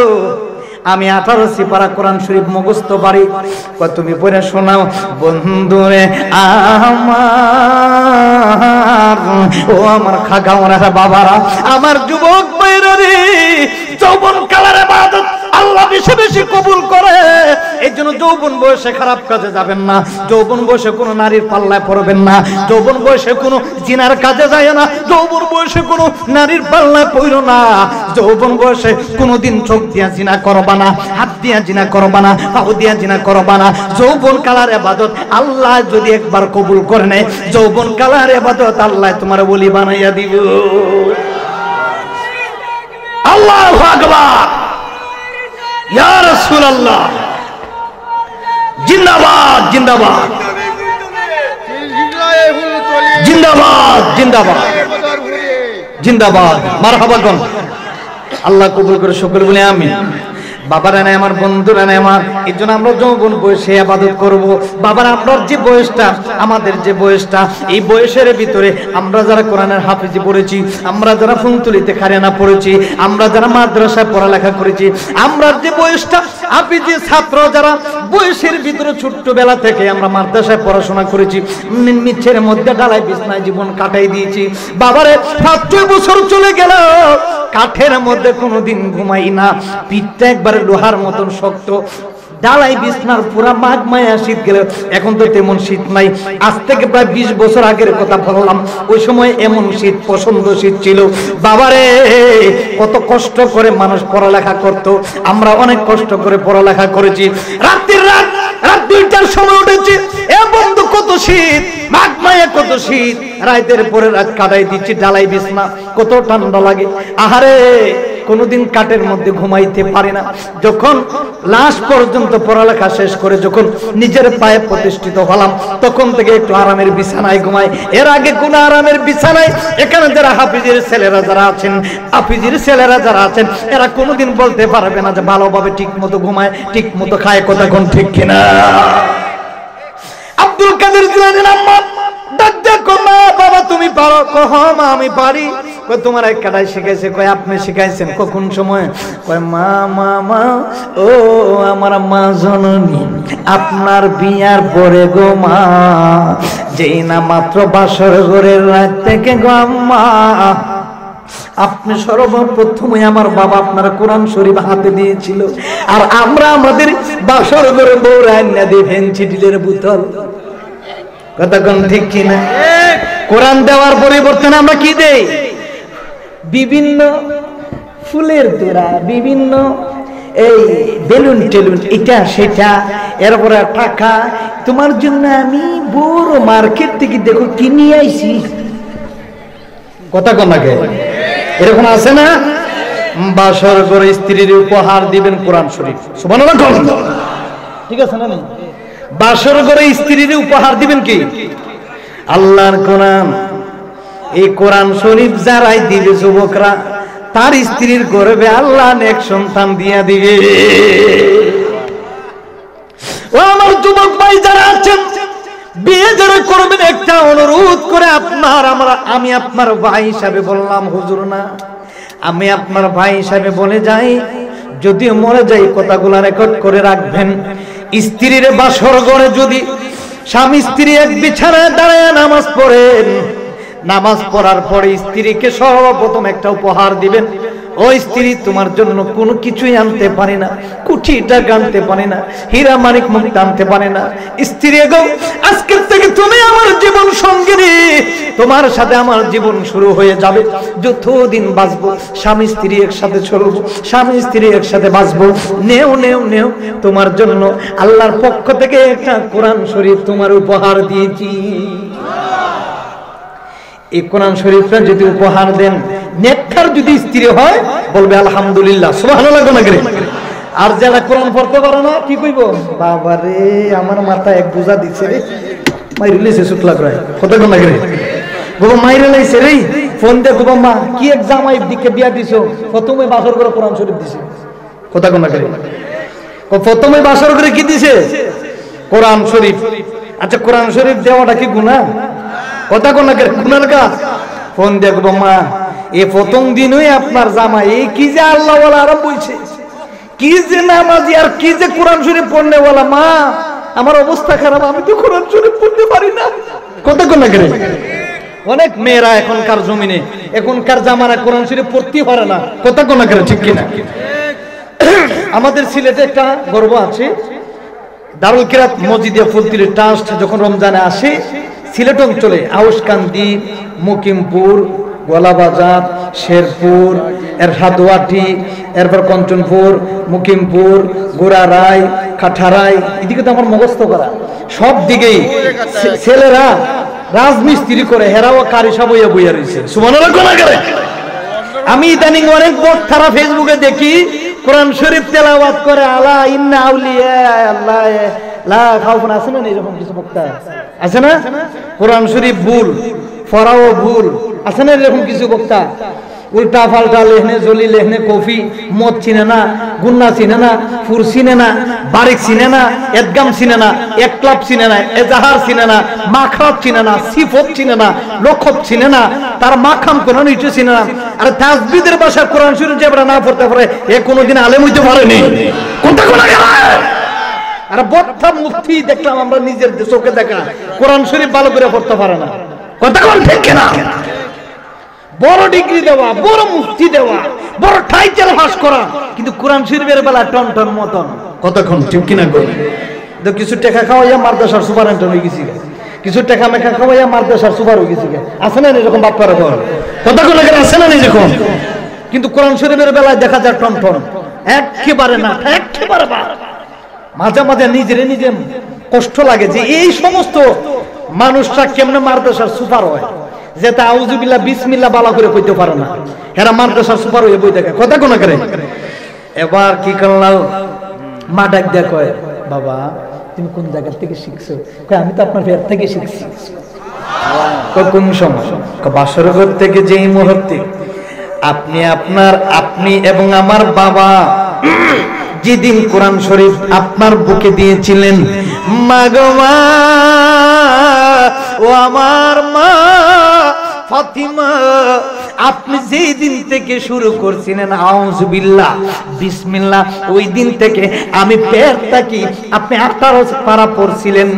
আমি 18 সিপারা কোরআন শরীফ মুখস্থ পারি। কয় তুমি পড়ে শোনাও। বন্ধুরে আমার, ও আমার খাগাওয়ারা বাবারা, আমার যুবক ভাইরা রে, যৌবন কালের ইবাদত আল্লাহ বেশি বেশি কবুল করে। এই জন্য যৌবন বয়সে খারাপ কাজে যাবেন না, যৌবন বয়সে কোনো নারীর পাল্লায় পড়বেন না, যৌবন বয়সে কোনো জিনার কাজে যায় না, যৌবন বয়সে কোনো নারীর পাল্লায় পড়ো না, যৌবন বয়সে কোনোদিন চোখ দিয়া জিনা করবা না, হাত দিয়া জিনা করবা না, পাও দিয়া জিনা করবা না। যৌবন কালার ইবাদত আল্লাহ যদি একবার কবুল করে নেয়, যৌবন কালার ইবাদত আল্লাহ তোমার বলি বানাইয়া দিব। আল্লাহু আকবার, ইয়া রাসূলুল্লাহ জিন্দাবাদ জিন্দাবাদ জিন্দাবাদ জিন্দাবাদ জিন্দাবাদ, মারহাবা গন। আল্লাহ কবুল করে সকলে বলে আমিন। বাবারা নাই আমার, বন্ধুরা নাই আমার, এই জন্য আমরা যৌবন বয়সে ইবাদত করব। বাবার আপনার যে বয়সটা, আমাদের যে বয়সটা, এই বয়সের ভিতরে আমরা যারা কোরআনের হাফিজি পড়েছি, আমরা যারা ফুলতুলিতে খারিয়ানা পড়েছি, আমরা যারা মাদ্রাসায় পড়ালেখা করেছি, আমরা যে বয়সটা হাফিজি ছাত্র যারা বয়সের ভিতরে ছোট্টবেলা থেকে আমরা মাদ্রাসায় পড়াশোনা করেছি, মিছের মধ্যে ডালাই বিছনায় জীবন কাটাই দিয়েছি। বাবারে 5 বছর চলে গেল, কাঠের মধ্যে কোনোদিন ঘুমাই না, পিঠটা একবারে লোহার মতন শক্ত, ডালাই বিছনার পুরা মাঘ মায়া শীত গেল। এখন তো তেমন শীত নাই, আজ থেকে প্রায় 20 বছর আগের কথা বললাম। ওই সময় এমন শীত, পছন্দ শীত ছিল। বাবারে কত কষ্ট করে মানুষ পড়ালেখা করত, আমরা অনেক কষ্ট করে পড়ালেখা করেছি। রাত 2টার সময় উঠেছি, এ বন্ধু কত শীত, মাঘ মায়া কত শীত, রাতের পরে রাত কাটাই দিচ্ছি ডালাই বিছনা, কত ঠান্ডা লাগে। আহারে কোনোদিন কাঠের মধ্যে ঘুমাইতে পারি না। যখন লাস্ট পর্যন্ত পড়ালেখা শেষ করে যখন নিজের পায়ে প্রতিষ্ঠিত হলাম, তখন থেকে একটু আরামের বিছানায় ঘুমাই। এর আগে কোন আরামের বিছানায়, এখানে যারা হাফিজের ছেলেরা যারা আছেন, হাফিজের ছেলেরা যারা আছেন, এরা কোনোদিন বলতে পারবে না যে ভালোভাবে ঠিক মতো ঘুমায়, ঠিক মতো খায়। কথা কোন ঠিক কিনা? আব্দুল কাদের জিলানী আম্মা ডাক দেখো, মা বাবা তুমি পারো? কহ মা আমি পারি। কই তোমার এক কাটাই শিখাইছে? কই আপনি শিখাইছেন? কোন সময়? কই মা মা মা, ও আমার মা জননী, আপনার বিয়ার পরে গো মা, যেই না মাত্র বাসর ঘরের রাত থেকে গো আম্মা, আপনি সর্বপ্রথমে আমার বাবা আপনার কোরআন শরীফ হাতে দিয়েছিল, আর আমরা আমাদের বাসর ঘরে বউ রান্না দিয়ে ফেন্সি ডিলের বোতল। কথা কোন ঠিক কিনা? কোরআন দেওয়ার পরিবর্তনে আমরা কি দেই? বিভিন্ন ফুলের তোড়া, বিভিন্ন এই বেলুন টেলুন, এটা সেটা, এরপরে টাকা। তোমার জন্য আমি বড় মার্কেট থেকে দেখো কিনে আইছি। কথা কোন লাগে? এরকম আছে না? বাসর ঘরে স্ত্রীর উপহার দিবেন কোরআন শরীফ। সুবহানাল্লাহ, ঠিক আছে না? বাসর ঘরে স্ত্রীর উপহার দিবেন কি? আল্লাহর কোরআন। এই কোরআন শরীফ যারাই দিবে যুবকরা, তার স্ত্রীর গর্ভে আল্লাহ নেক সন্তান দিয়া দিবে। ও আমার যুবক ভাই যারা আছেন, বিয়ে যারা করবেন, একটা অনুরোধ করে আমি আপনার ভাই হিসাবে বললাম, হুজুর না, আমি আপনার ভাই হিসাবে বলে যাই, যদিও মরে যাই কথাগুলো রেকর্ড করে রাখবেন। স্ত্রীর বাসর ঘরে যদি স্বামী স্ত্রী এক বিছানায় দাঁড়ায় নামাজ পড়েন, নামাজ পড়ার পরে স্ত্রীকে সর্বপ্রথম একটা উপহার দিবেন। ওই স্ত্রী তোমার জন্য কোনো কিছুই আনতে পারে না, কোটি টাকা আনতে পারে না, হীরা মানিক মুক্তা আনতে পারে না। স্ত্রী গো, আজকের থেকে তুমি আমার জীবন সঙ্গিনী, তোমার সাথে আমার জীবন শুরু হয়ে যাবে। যতদিন বাঁচবো স্বামী স্ত্রী একসাথে চলবো, স্বামী স্ত্রী একসাথে বাঁচবো। নেও নেও নেও, তোমার জন্য আল্লাহর পক্ষ থেকে একটা কোরআন শরীফ তোমার উপহার দিয়েছি। এই কোরআন শরীফটা যদি উপহার দেন, নেককার যদি স্ত্রী হয় বলবে আলহামদুলিল্লাহ, সুবহানাল্লাহ গুনাহ করে। আর যারা কোরআন পড়তে পারে না কি কইব, বাবা রে আমার মাথা এক বোঝা দিছে রে, মাইরে লইছে শুকলা করে, কত গুনাহ করে বাবা, মাইরে লইছে রে। ফোন দে বাবা, মা কি এক জামাই দিকে বিয়া দিছো, প্রথমে বাসর করে কোরআন শরীফ দিছে, কত গুনাহ করে। প্রথমে বাসর করে কি দিছে, কোরআন শরীফ। আচ্ছা কোরআন শরীফ দেওয়াটা কি গুনাহ? কথা কোন গুনার কাজ? ফোন দেখবো, মা এ প্রথম দিনই আপনার জামাই এই কি যে আল্লাহ ওয়ালা আরম্ভ হইছে, কি যে নামাজি আর কি যে কোরআন শরীফ পড়নে ওয়ালা, মা আমার অবস্থা খারাপ, আমি তো কোরআন শরীফ পড়তে পারি না। কথা কোন করে অনেক মেয়েরা এখনকার জমিনে, এখনকার জামানা কোরআন শরীফ পড়তে পারে না। কথা কোন করে, ঠিক কিনা? আমাদের সিলেটে একটা গর্ব আছে, দারুল কিরাত মসজিদে ফুলতির ট্রাস্ট যখন রমজানে আসে, সিলেট অঞ্চলে আউশকান্দি, মুকিমপুর, গোলাবাজার, শেরপুর, হাদুয়াটি, এরপর কঞ্চনপুর, মুকিমপুর, গোড়ারাই, কাঠারাই, এদিকে তো আমার মুখস্থ করা, সব দিকেই ছেলেরা রাজমিস্ত্রি করে, হেরাও কারিসা বইয়া বইয়া রয়েছে। সুবহানাল্লাহ কোনা করে। আমি ইদানিং অনেক বক্তারা ফেসবুকে দেখি কোরআন শরীফ তেলাওয়াত করে, আলা ইন্না আউলিয়া আল্লাহ লা খাউফুন, আছে না এরকম কিছু বক্তা আছে না? কোরআন শরীফ ভুল, ফরাও ভুল, আছে না এরকম কিছু বক্তা? উল্টা পাল্টা লেখনে, জলি লেখনে, কফি, মদ চিনে না, গুন্না চিনে না, ফুর চিনে না, বারিক চিনে না, এদগাম চিনে না, একলাপ চিনে না, এজাহার চিনে না, মাখাব চিনে না, সিফত চিনে না, লক্ষব চিনে না, তার মাখাম কোরআন ইচ্ছু চিনে না। আর তাসবিদের ভাষা কোরআন শরীফ যে না পড়তে পারে, এ কোনোদিন আলেম হইতে পারেনি। কোনটা কোন আর বক্তা মুফতি দেখলাম আমরা নিজের চোখে দেখা, কোরআন শরীফ ভালো করে পড়তে পারে না। কথা কোন ঠিক না? বড় ডিগ্রি দেওয়া, বড় মুফতি দেওয়া, বড় টাইটেল পাস করা, কিন্তু কোরআন শরীফের বেলা টন টন মতন। কতক্ষণ ঠিক কিনা গো? কিছু টাকা খাওয়াইয়া মাদ্রাসার সুপারিনটেন্ডেন্ট হয়ে গেছি, কিছু টাকা মেখা খাওয়াইয়া মাদ্রাসার সুপার হয়ে গেছি। আছে না এরকম বাপ্পারা ঘর? কতক্ষণ লাগে, আছে না এরকম? কিন্তু কোরআন শরীফের বেলায় দেখা যায় টন টন, একেবারে না, একেবারে না। মাঝে মাঝে নিজেরে নিজে কষ্ট লাগে যে এই সমস্ত মানুষরা কেমনে মাদ্রাসার সুপার হয়, যেটা আউযুবিল্লাহ বিসমিল্লাহ বালা করে কইতে পারে না, এরা মাদ্রাসার সুপার হয়ে বই দেখে। কথা কোন করে? এবার কি করলাম, মা ডাক দেয়া কয়, বাবা তুমি কোন জায়গা থেকে শিখছো? কয় আমি তো আপনার পেট থেকে শিখছি। কোন সময়? বাসর ঘর থেকে, যেই মুহূর্তে আপনি এবং আমার বাবা যেদিন কোরআন শরীফ আপনার বুকে দিয়েছিলেন, মা গো মা, ও আমার মা ফাতিমা, আপনি যেই দিন থেকে শুরু করছিলেন আউযু বিল্লাহ বিসমিল্লাহ, ওই দিন থেকে আমি পেট থাকি আপনি 18 পারা পড়ছিলেন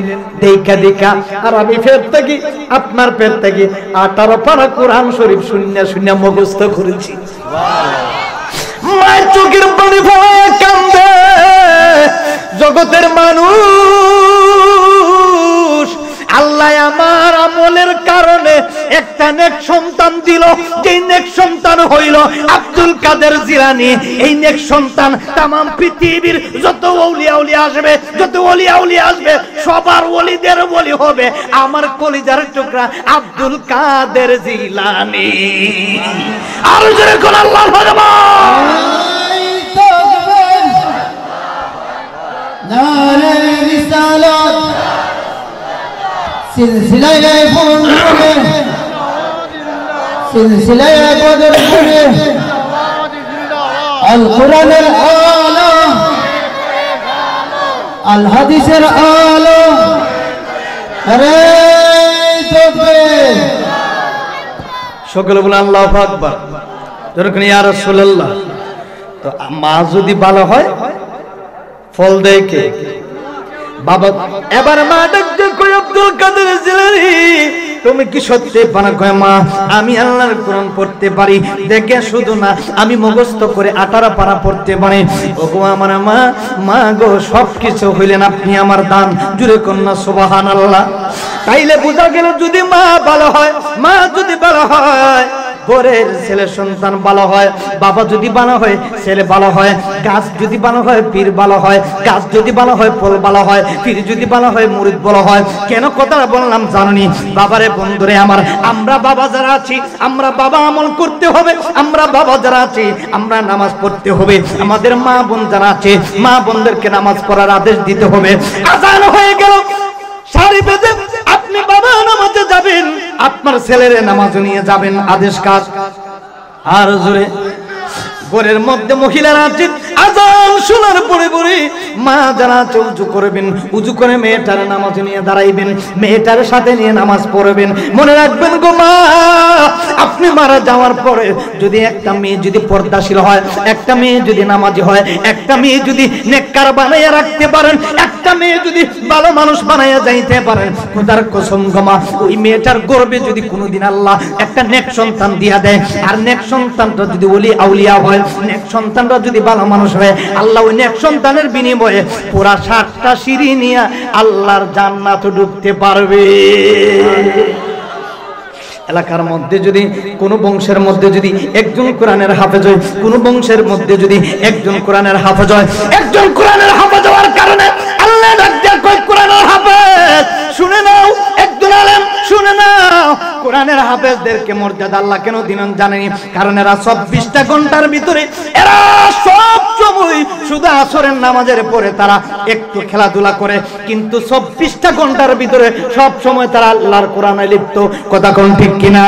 দেখা দেখা, আর আমি পেট থাকি আপনার পেট থাকি 18 পারা কোরআন শরীফ শূন্য শূন্য মুখস্থ করেছি। মায়ের চোখের পানি ফেলায় কান্দে, জগতের মানুষ। আল্লাহ আমার আমলের কারণে একটা নেক সন্তান দিল, যেই নেক সন্তান হইল আব্দুল কাদের জিলানী। এই নেক সন্তান তামাম পৃথিবীর যত ওলিয়া উলিয়া আসবে, যত ওলিয়া উলিয়া আসবে, সবার ওলিদের ওলি হবে আমার কলিজার টুকরা আব্দুল কাদের জিলানী। আর জোরে কোন আল্লাহু আকবার। নারে রিসালাত সিলসিলায়ে ফুল সিলসিলায়ে বদর আল কোরআনের আলো, আল হাদিসের আলো। আরে তাকবীর। সকলে বলে আল্লাহু আকবার। যখন ইয়া রাসূলুল্লাহ, তো মা যদি ভালো হয় ফল দেয় কে? বাবা। এবার মা ডাকতে কই আব্দুল কাদের জিলানী, তুমি কি সত্যি পানা? কয় মা আমি আল্লাহর কোরআন পড়তে পারি, দেখে শুধু না আমি মুখস্থ করে 18 পারা পড়তে পারি। ওগো আমার মা, মা গো সবকিছু হইলেন আপনি আমার দান। জুড়ে কন্যা সুবহানাল্লাহ। তাইলে বোঝা গেল যদি মা ভালো হয়, মা যদি ভালো হয় ঘরের ছেলে সন্তান ভালো হয়, বাবা যদি ভালো হয় ছেলে ভালো হয়, গাছ যদি ভালো হয় পীর ভালো হয়, গাছ যদি ভালো হয় ফল ভালো হয়, পীর যদি ভালো হয় মুরিদ ভালো হয়। কেন কথাটা বললাম জানি? বাবারে বন্ধুরে আমার, আমরা বাবা যারা আছি আমরা বাবা আমল করতে হবে। আমরা বাবা যারা আছি আমরা নামাজ পড়তে হবে। আমাদের মা বোন যারা আছে মা বোনদেরকে নামাজ পড়ার আদেশ দিতে হবে। আজান হয়ে গেল, সারি বেঁধে আপনি বাবা নামাজে যাবেন, আপনার ছেলেরে নামাজ নিয়ে যাবেন, আদেশ কাজ। আর জোরে ঘরের মধ্যে মহিলারা আছেন, আজান শোনার পরে পরে মা যারা আছে উজু করবেন, উজু করে মেয়েটার নামাজ নিয়ে দাঁড়াইবেন, মেয়েটার সাথে নিয়ে নামাজ পড়বেন। মনে রাখবেন গো মা, আপনি মারা যাওয়ার পরে যদি একটা মেয়ে যদি পর্দাশীল হয়, একটা মেয়ে যদি নামাজি হয়, একটা মেয়ে যদি নেককার বানাইয়া রাখতে পারেন, একটা মেয়ে যদি ভালো মানুষ বানাইয়া যাইতে পারেন, খোদার কসম গো মা, ওই মেয়েটার গর্বে যদি কোনোদিন আল্লাহ একটা নেক সন্তান দিয়া দেয়, আর নেক সন্তানটা যদি ওলি আউলিয়া হয়, নেক সন্তানরা যদি ভালো মানুষ হয়, আল্লাহ ওই নেক সন্তানের বিনিময়ে পুরা 7টা সিঁড়ি নিয়ে আল্লাহর জান্নাত ঢুকতে পারবে। এলাকার মধ্যে যদি কোনো বংশের মধ্যে যদি একজন কোরআনের হাফেজ হয়, কোনো বংশের মধ্যে যদি একজন কোরআনের হাফেজ হয়, একজন কোরআনের হাফেজ হওয়ার কারণে আল্লাহ ডাক দেয় কয় কোরআনের হাফেজ শুনে নাও, একজন আলেম শুনে নাও, কোরআনের হাফেজদেরকে মর্যাদা আল্লাহ কেন দিলেন জানেন? কারণ এরা 24টা ঘন্টার ভিতরে এরা সব সময় শুধু আসরের নামাজের পরে তারা একটু খেলাধুলা করে, কিন্তু 24টা ঘন্টার ভিতরে সব সময় তারা আল্লাহর কোরআনে লিপ্ত। কথা কোন ঠিক কিনা?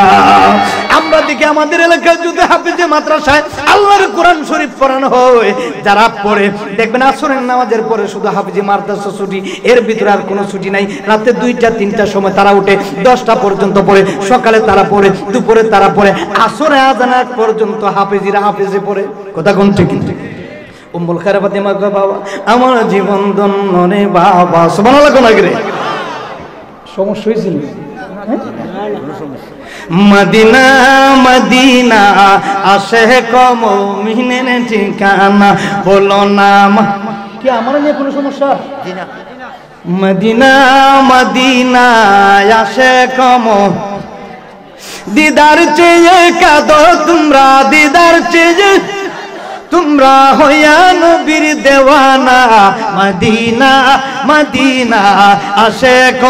আমরা দেখি আমাদের এলাকায় যদি হাফেজে মাদ্রাসায় আল্লাহর কোরআন শরীফ পড়ানো হয়, যারা পড়ে দেখবেন আসরের নামাজের পরে শুধু হাফেজে মাদ্রাসা ছুটি, এর ভিতরে আর কোনো ছুটি নাই। রাতে 2টা 3টার সময় তারা উঠে 10টা পর্যন্ত পড়ে, সকালে তারা পড়ে, দুপুরে তারা পড়ে, আসরে আজান পর্যন্ত হাফেজিরা হাফেজে পড়ে। কথা কোন ঠিক? উম্মুল খায়র ফাতেমা কয় বাবা আমার জীবন ধন্য রে বাবা। সুবহানাল্লাহ। কোন আগে সমস্যা হয়েছিল? মদিনা মদিনা আশিক মুমিনের ঠিকানা, বলো না কি আমার নিয়ে কোনো সমস্যা? মদিনা মদিনা আশিক দিদার চেয়ে কাঁদো তোমরা, দিদার চেয়ে তোমরা হইয়া নবীর দেওয়ানা। মদিনা মদিনা আশিক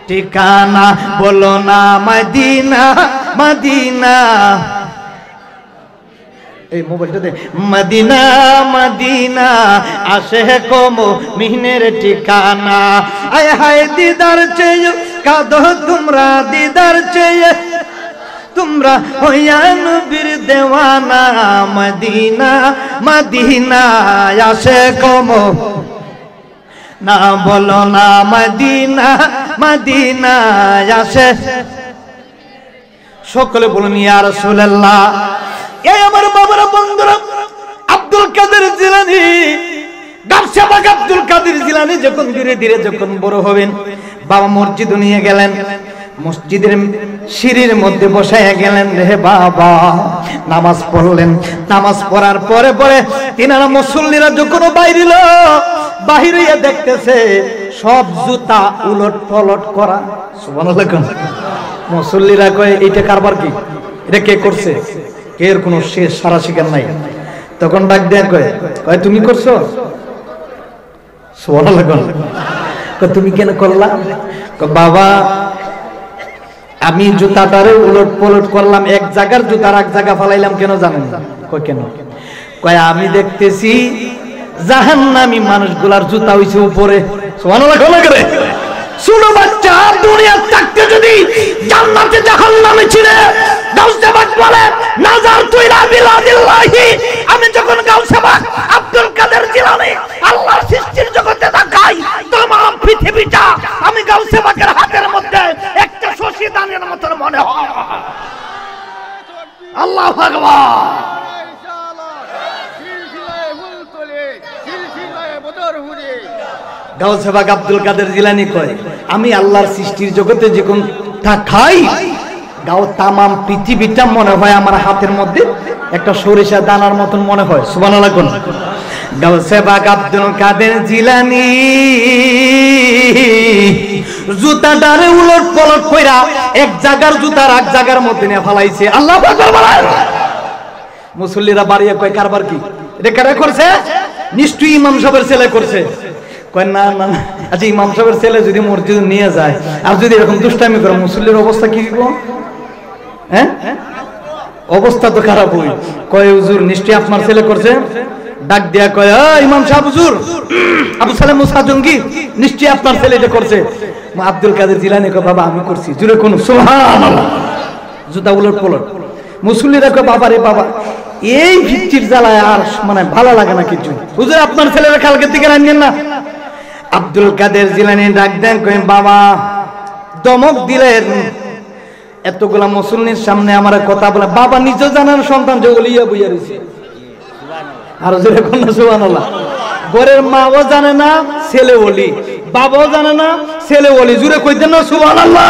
ঠিকানা, বলো না মদিনা মদিনা। এই মোবাইলটা দে। মদিনা মদিনা আশিক মুমিনের ঠিকানা, আয় হায় দিদার চেয়ে কাঁদো তোমরা, দিদার চেয়ে তোমরা হইয়া নবীর দেওয়ানা। মদিনা মদিনা আশিক না, বলো না মদিনা মদিনা আসে। সকলে বলুন ইয়া রাসূলুল্লাহ। এই আমার বাবারা বন্ধুরা, আব্দুল কাদের জিলানী, গাউসে পাক আব্দুল কাদের জিলানী যখন ধীরে ধীরে যখন বড় হবেন, বাবা মসজিদে নিয়ে গেলেন, মসজিদের সিঁড়ির মধ্যে বসাইয়া গেলেন। রে বাবা নামাজ পড়লেন, নামাজ পড়ার পরে পরে তিনারা মুসল্লিরা যখন বাইরিল, বাহির হইয়া দেখতেছে সব জুতা উলট পলট করা। সুবহানাল্লাহ। মুসল্লিরা কয় এইটা কারবার কি? এটা কে করছে? কে এর কোনো শেষ সারা শিকার নাই। তখন ডাক দেয়া কয় তুমি করছো? সুবহানাল্লাহ। তুমি কেন করলা? বাবা আমি জুতাটারে উলট পলট করলাম, এক জায়গার জুতার এক জায়গা ফালাইলাম। কেন জানেন? কয় কেন? কয় আমি দেখতেছি জাহান্নামী মানুষগুলার জুতা হইছে উপরে। সুবহানাল্লাহ। করে ছোট বাচ্চা দুনিয়ার থাকতে যদি জান্নাতে জাহান্নামে ছিলে, গাউসে পাক বলে নাজার তুইলা বিলাদিল্লাহি, আমি আল্লাহু আকবার। গাউসে পাক আব্দুল কাদের জিলানী কয়, আমি আল্লাহর সৃষ্টির জগতে যে কোন খাই, গাও তামাম পৃথিবীটা মনে হয় আমার হাতের মধ্যে একটা সরিষা দানার মতন মনে হয়। সুবহানাল্লাহ কোন। গাউসে পাক আব্দুল কাদের জিলানী জুতাটারে উলট পলট কইরা এক জায়গার জুতার এক জায়গার মধ্যে নিয়ে ফলাইছে। আল্লাহু আকবার বলেন। মুসল্লিরা বাড়িয়ে কয় কারবার কি এটা কারা করছে? নিশ্চয়ই ইমাম সাহেবের ছেলে করছে। কয় না না না, আচ্ছা ইমাম সাহেবের ছেলে যদি মসজিদে নিয়ে যায় আর যদি এরকম দুষ্টামি করে, মুসল্লির অবস্থা কি গো? হ্যাঁ, অবস্থা তো খারাপ হই। কয় হুজুর নিশ্চয়ই আপনার ছেলে করছে। ডাক দিয়া কয়, ইমাম সাহেব হুজুর, আবু সালেম মুসা জঙ্গি, নিশ্চয়ই আপনার ছেলে এটা করছে। আব্দুল কাদের জিলানী কয়, বাবা আমি করছি। জুড়ে কোন সুবহানাল্লাহ। জুতা উলট পলট। মুসল্লিরা কয়, বাবা রে বাবা, এই ভিত্তির জ্বালায় আর মানে ভালো লাগে না কিছু। হুজুর আপনার ছেলেরা কালকে থেকে আনবেন না। আব্দুল কাদের জিলানী ডাক দেন, কয় বাবা দমক দিলেন, এতগুলা মুসল্লির সামনে আমার কথা বলে। বাবা নিজে জানার সন্তান যে ওলিয়া বইয়া রয়েছে। আর জোরে কোন সুবহানাল্লাহ। ঘরের মাও জানে না ছেলে ওলি, বাবাও জানে না ছেলে ওলি। জোরে কইতেন না সুবহানাল্লাহ।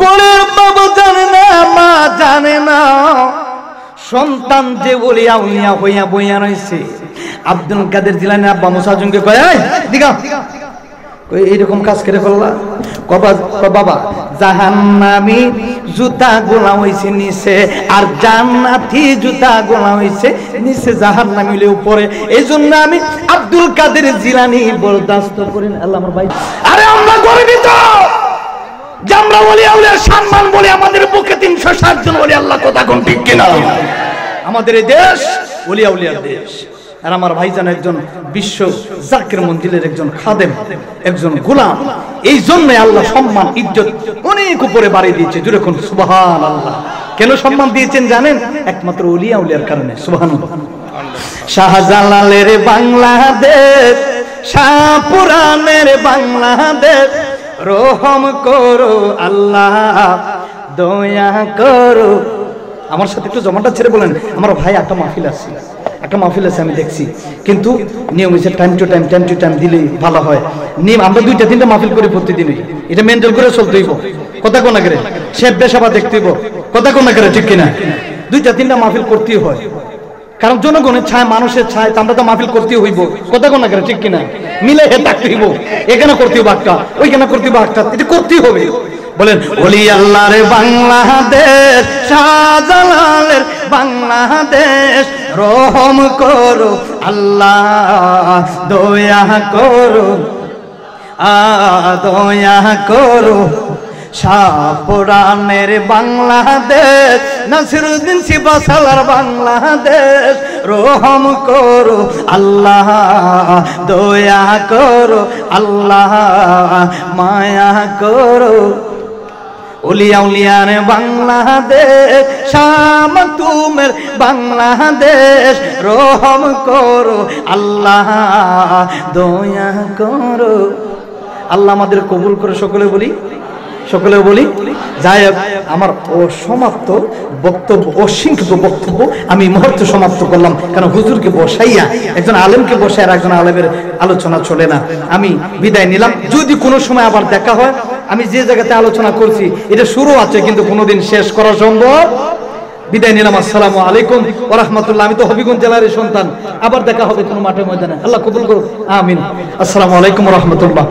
ঘরের বাবা জানে না, মা জানে না, সন্তান যে ওলিয়া উলিয়া হইয়া বইয়া রয়েছে। আব্দুল কাদের জিলানী আব্বা মুসা জঙ্গি কয়, এই দিগা কই এইরকম কাজ করে করলা? বাবা জাহান্নামী জুতা গোলা হইছে নিচে, আর জান্নাতি জুতা গোলা হইছে নিচে, জাহান্নামী হইলে উপরে। এইজন্য আমি আব্দুল কাদের জিলানী বরদাস্ত করেন। আল্লাহ আমার ভাই, আরে আমরা গর্বিত যে আমরা ওলি আউলিয়ার সম্মান বলে আমাদের বুকে 360 জন ওলি আল্লাহ, কথা কোন ঠিক কিনা? আমাদের এই দেশ ওলি আউলিয়ার দেশ। আর আমার ভাইজান একজন বিশ্ব জাকির মঞ্জিলের একজন খাদেম, একজন গোলাম। এই জন্য আল্লাহ সম্মান ইজ্জত অনেক উপরে বাড়িয়ে দিয়েছে। জুড়ে কোন সুবহানাল্লাহ। কেন সম্মান দিয়েছেন জানেন? একমাত্র ওলি আউলিয়ার কারণে। সুবহানাল্লাহ। শাহজালালের বাংলাদেশ, শাহপুরানের বাংলাদেশ, রহম করো আল্লাহ, দয়া করো। আমার সাথে একটু জমাটা ছেড়ে বলেন, আমার ভাই একটা মাহফিল আছে, একটা মাহফিল আছে আমি দেখছি, কিন্তু নিয়ম হচ্ছে টাইম টু টাইম দিলেই ভালো হয়। নিয়ম আমরা 2-3টা মাহফিল করি প্রতিদিনই, এটা মেনটেন করে চলতে হইব। কথা কোন করে সে বেশাবা দেখতে হইব। কথা কোন করে ঠিক কিনা? 2-3টা মাহফিল করতেই হয়, কারণ জনগণের ছায়, মানুষের ছায়, আমরা তো মাহফিল করতেই হইব। কথা কোন করে ঠিক কিনা? মিলে হে থাকতে হইব। এখানে করতে হইব একটা, ওইখানে করতে হইব একটা, এটা করতেই হবে। বলেন ওলি আল্লাহর বাংলাদেশ, শাহজালালের বাংলাদেশ, রহম করো আল্লাহ, দয়া করো, দয়া করো। শাহপুরানের বাংলাদেশ, নাসিরউদ্দিন সিপাহসালার বাংলাদেশ, রহম করো আল্লাহ, দয়া করো আল্লাহ, মায়া করো। ওলিয়া উলিয়ার বাংলাদেশ, শাহ মাকতুমের বাংলাদেশ, রহম করো আল্লাহ, দয়া করো। আল্লাহ আমাদের কবুল করে। সকলে বলি, সকলে বলি। যাই হোক, আমার অসমাপ্ত বক্তব্য, অসংখ্য বক্তব্য আমি মুহূর্তে সমাপ্ত করলাম, কারণ হুজুরকে বসাইয়া, একজন আলেমকে বসায় আর একজন আলেমের আলোচনা চলে না। আমি বিদায় নিলাম। যদি কোনো সময় আবার দেখা হয়, আমি যে জায়গাতে আলোচনা করছি এটা শুরু আছে, কিন্তু কোনোদিন শেষ করা সম্ভব। বিদায় নিলাম। আসসালামু আলাইকুম ওয়া রাহমাতুল্লাহ। আমি তো হবিগঞ্জ জেলার সন্তান। আবার দেখা হবে কোনো মাঠে ময়দানে। আল্লাহ কবুল করুন, আমিন। আসসালামু আলাইকুম ওয়া রাহমাতুল্লাহ।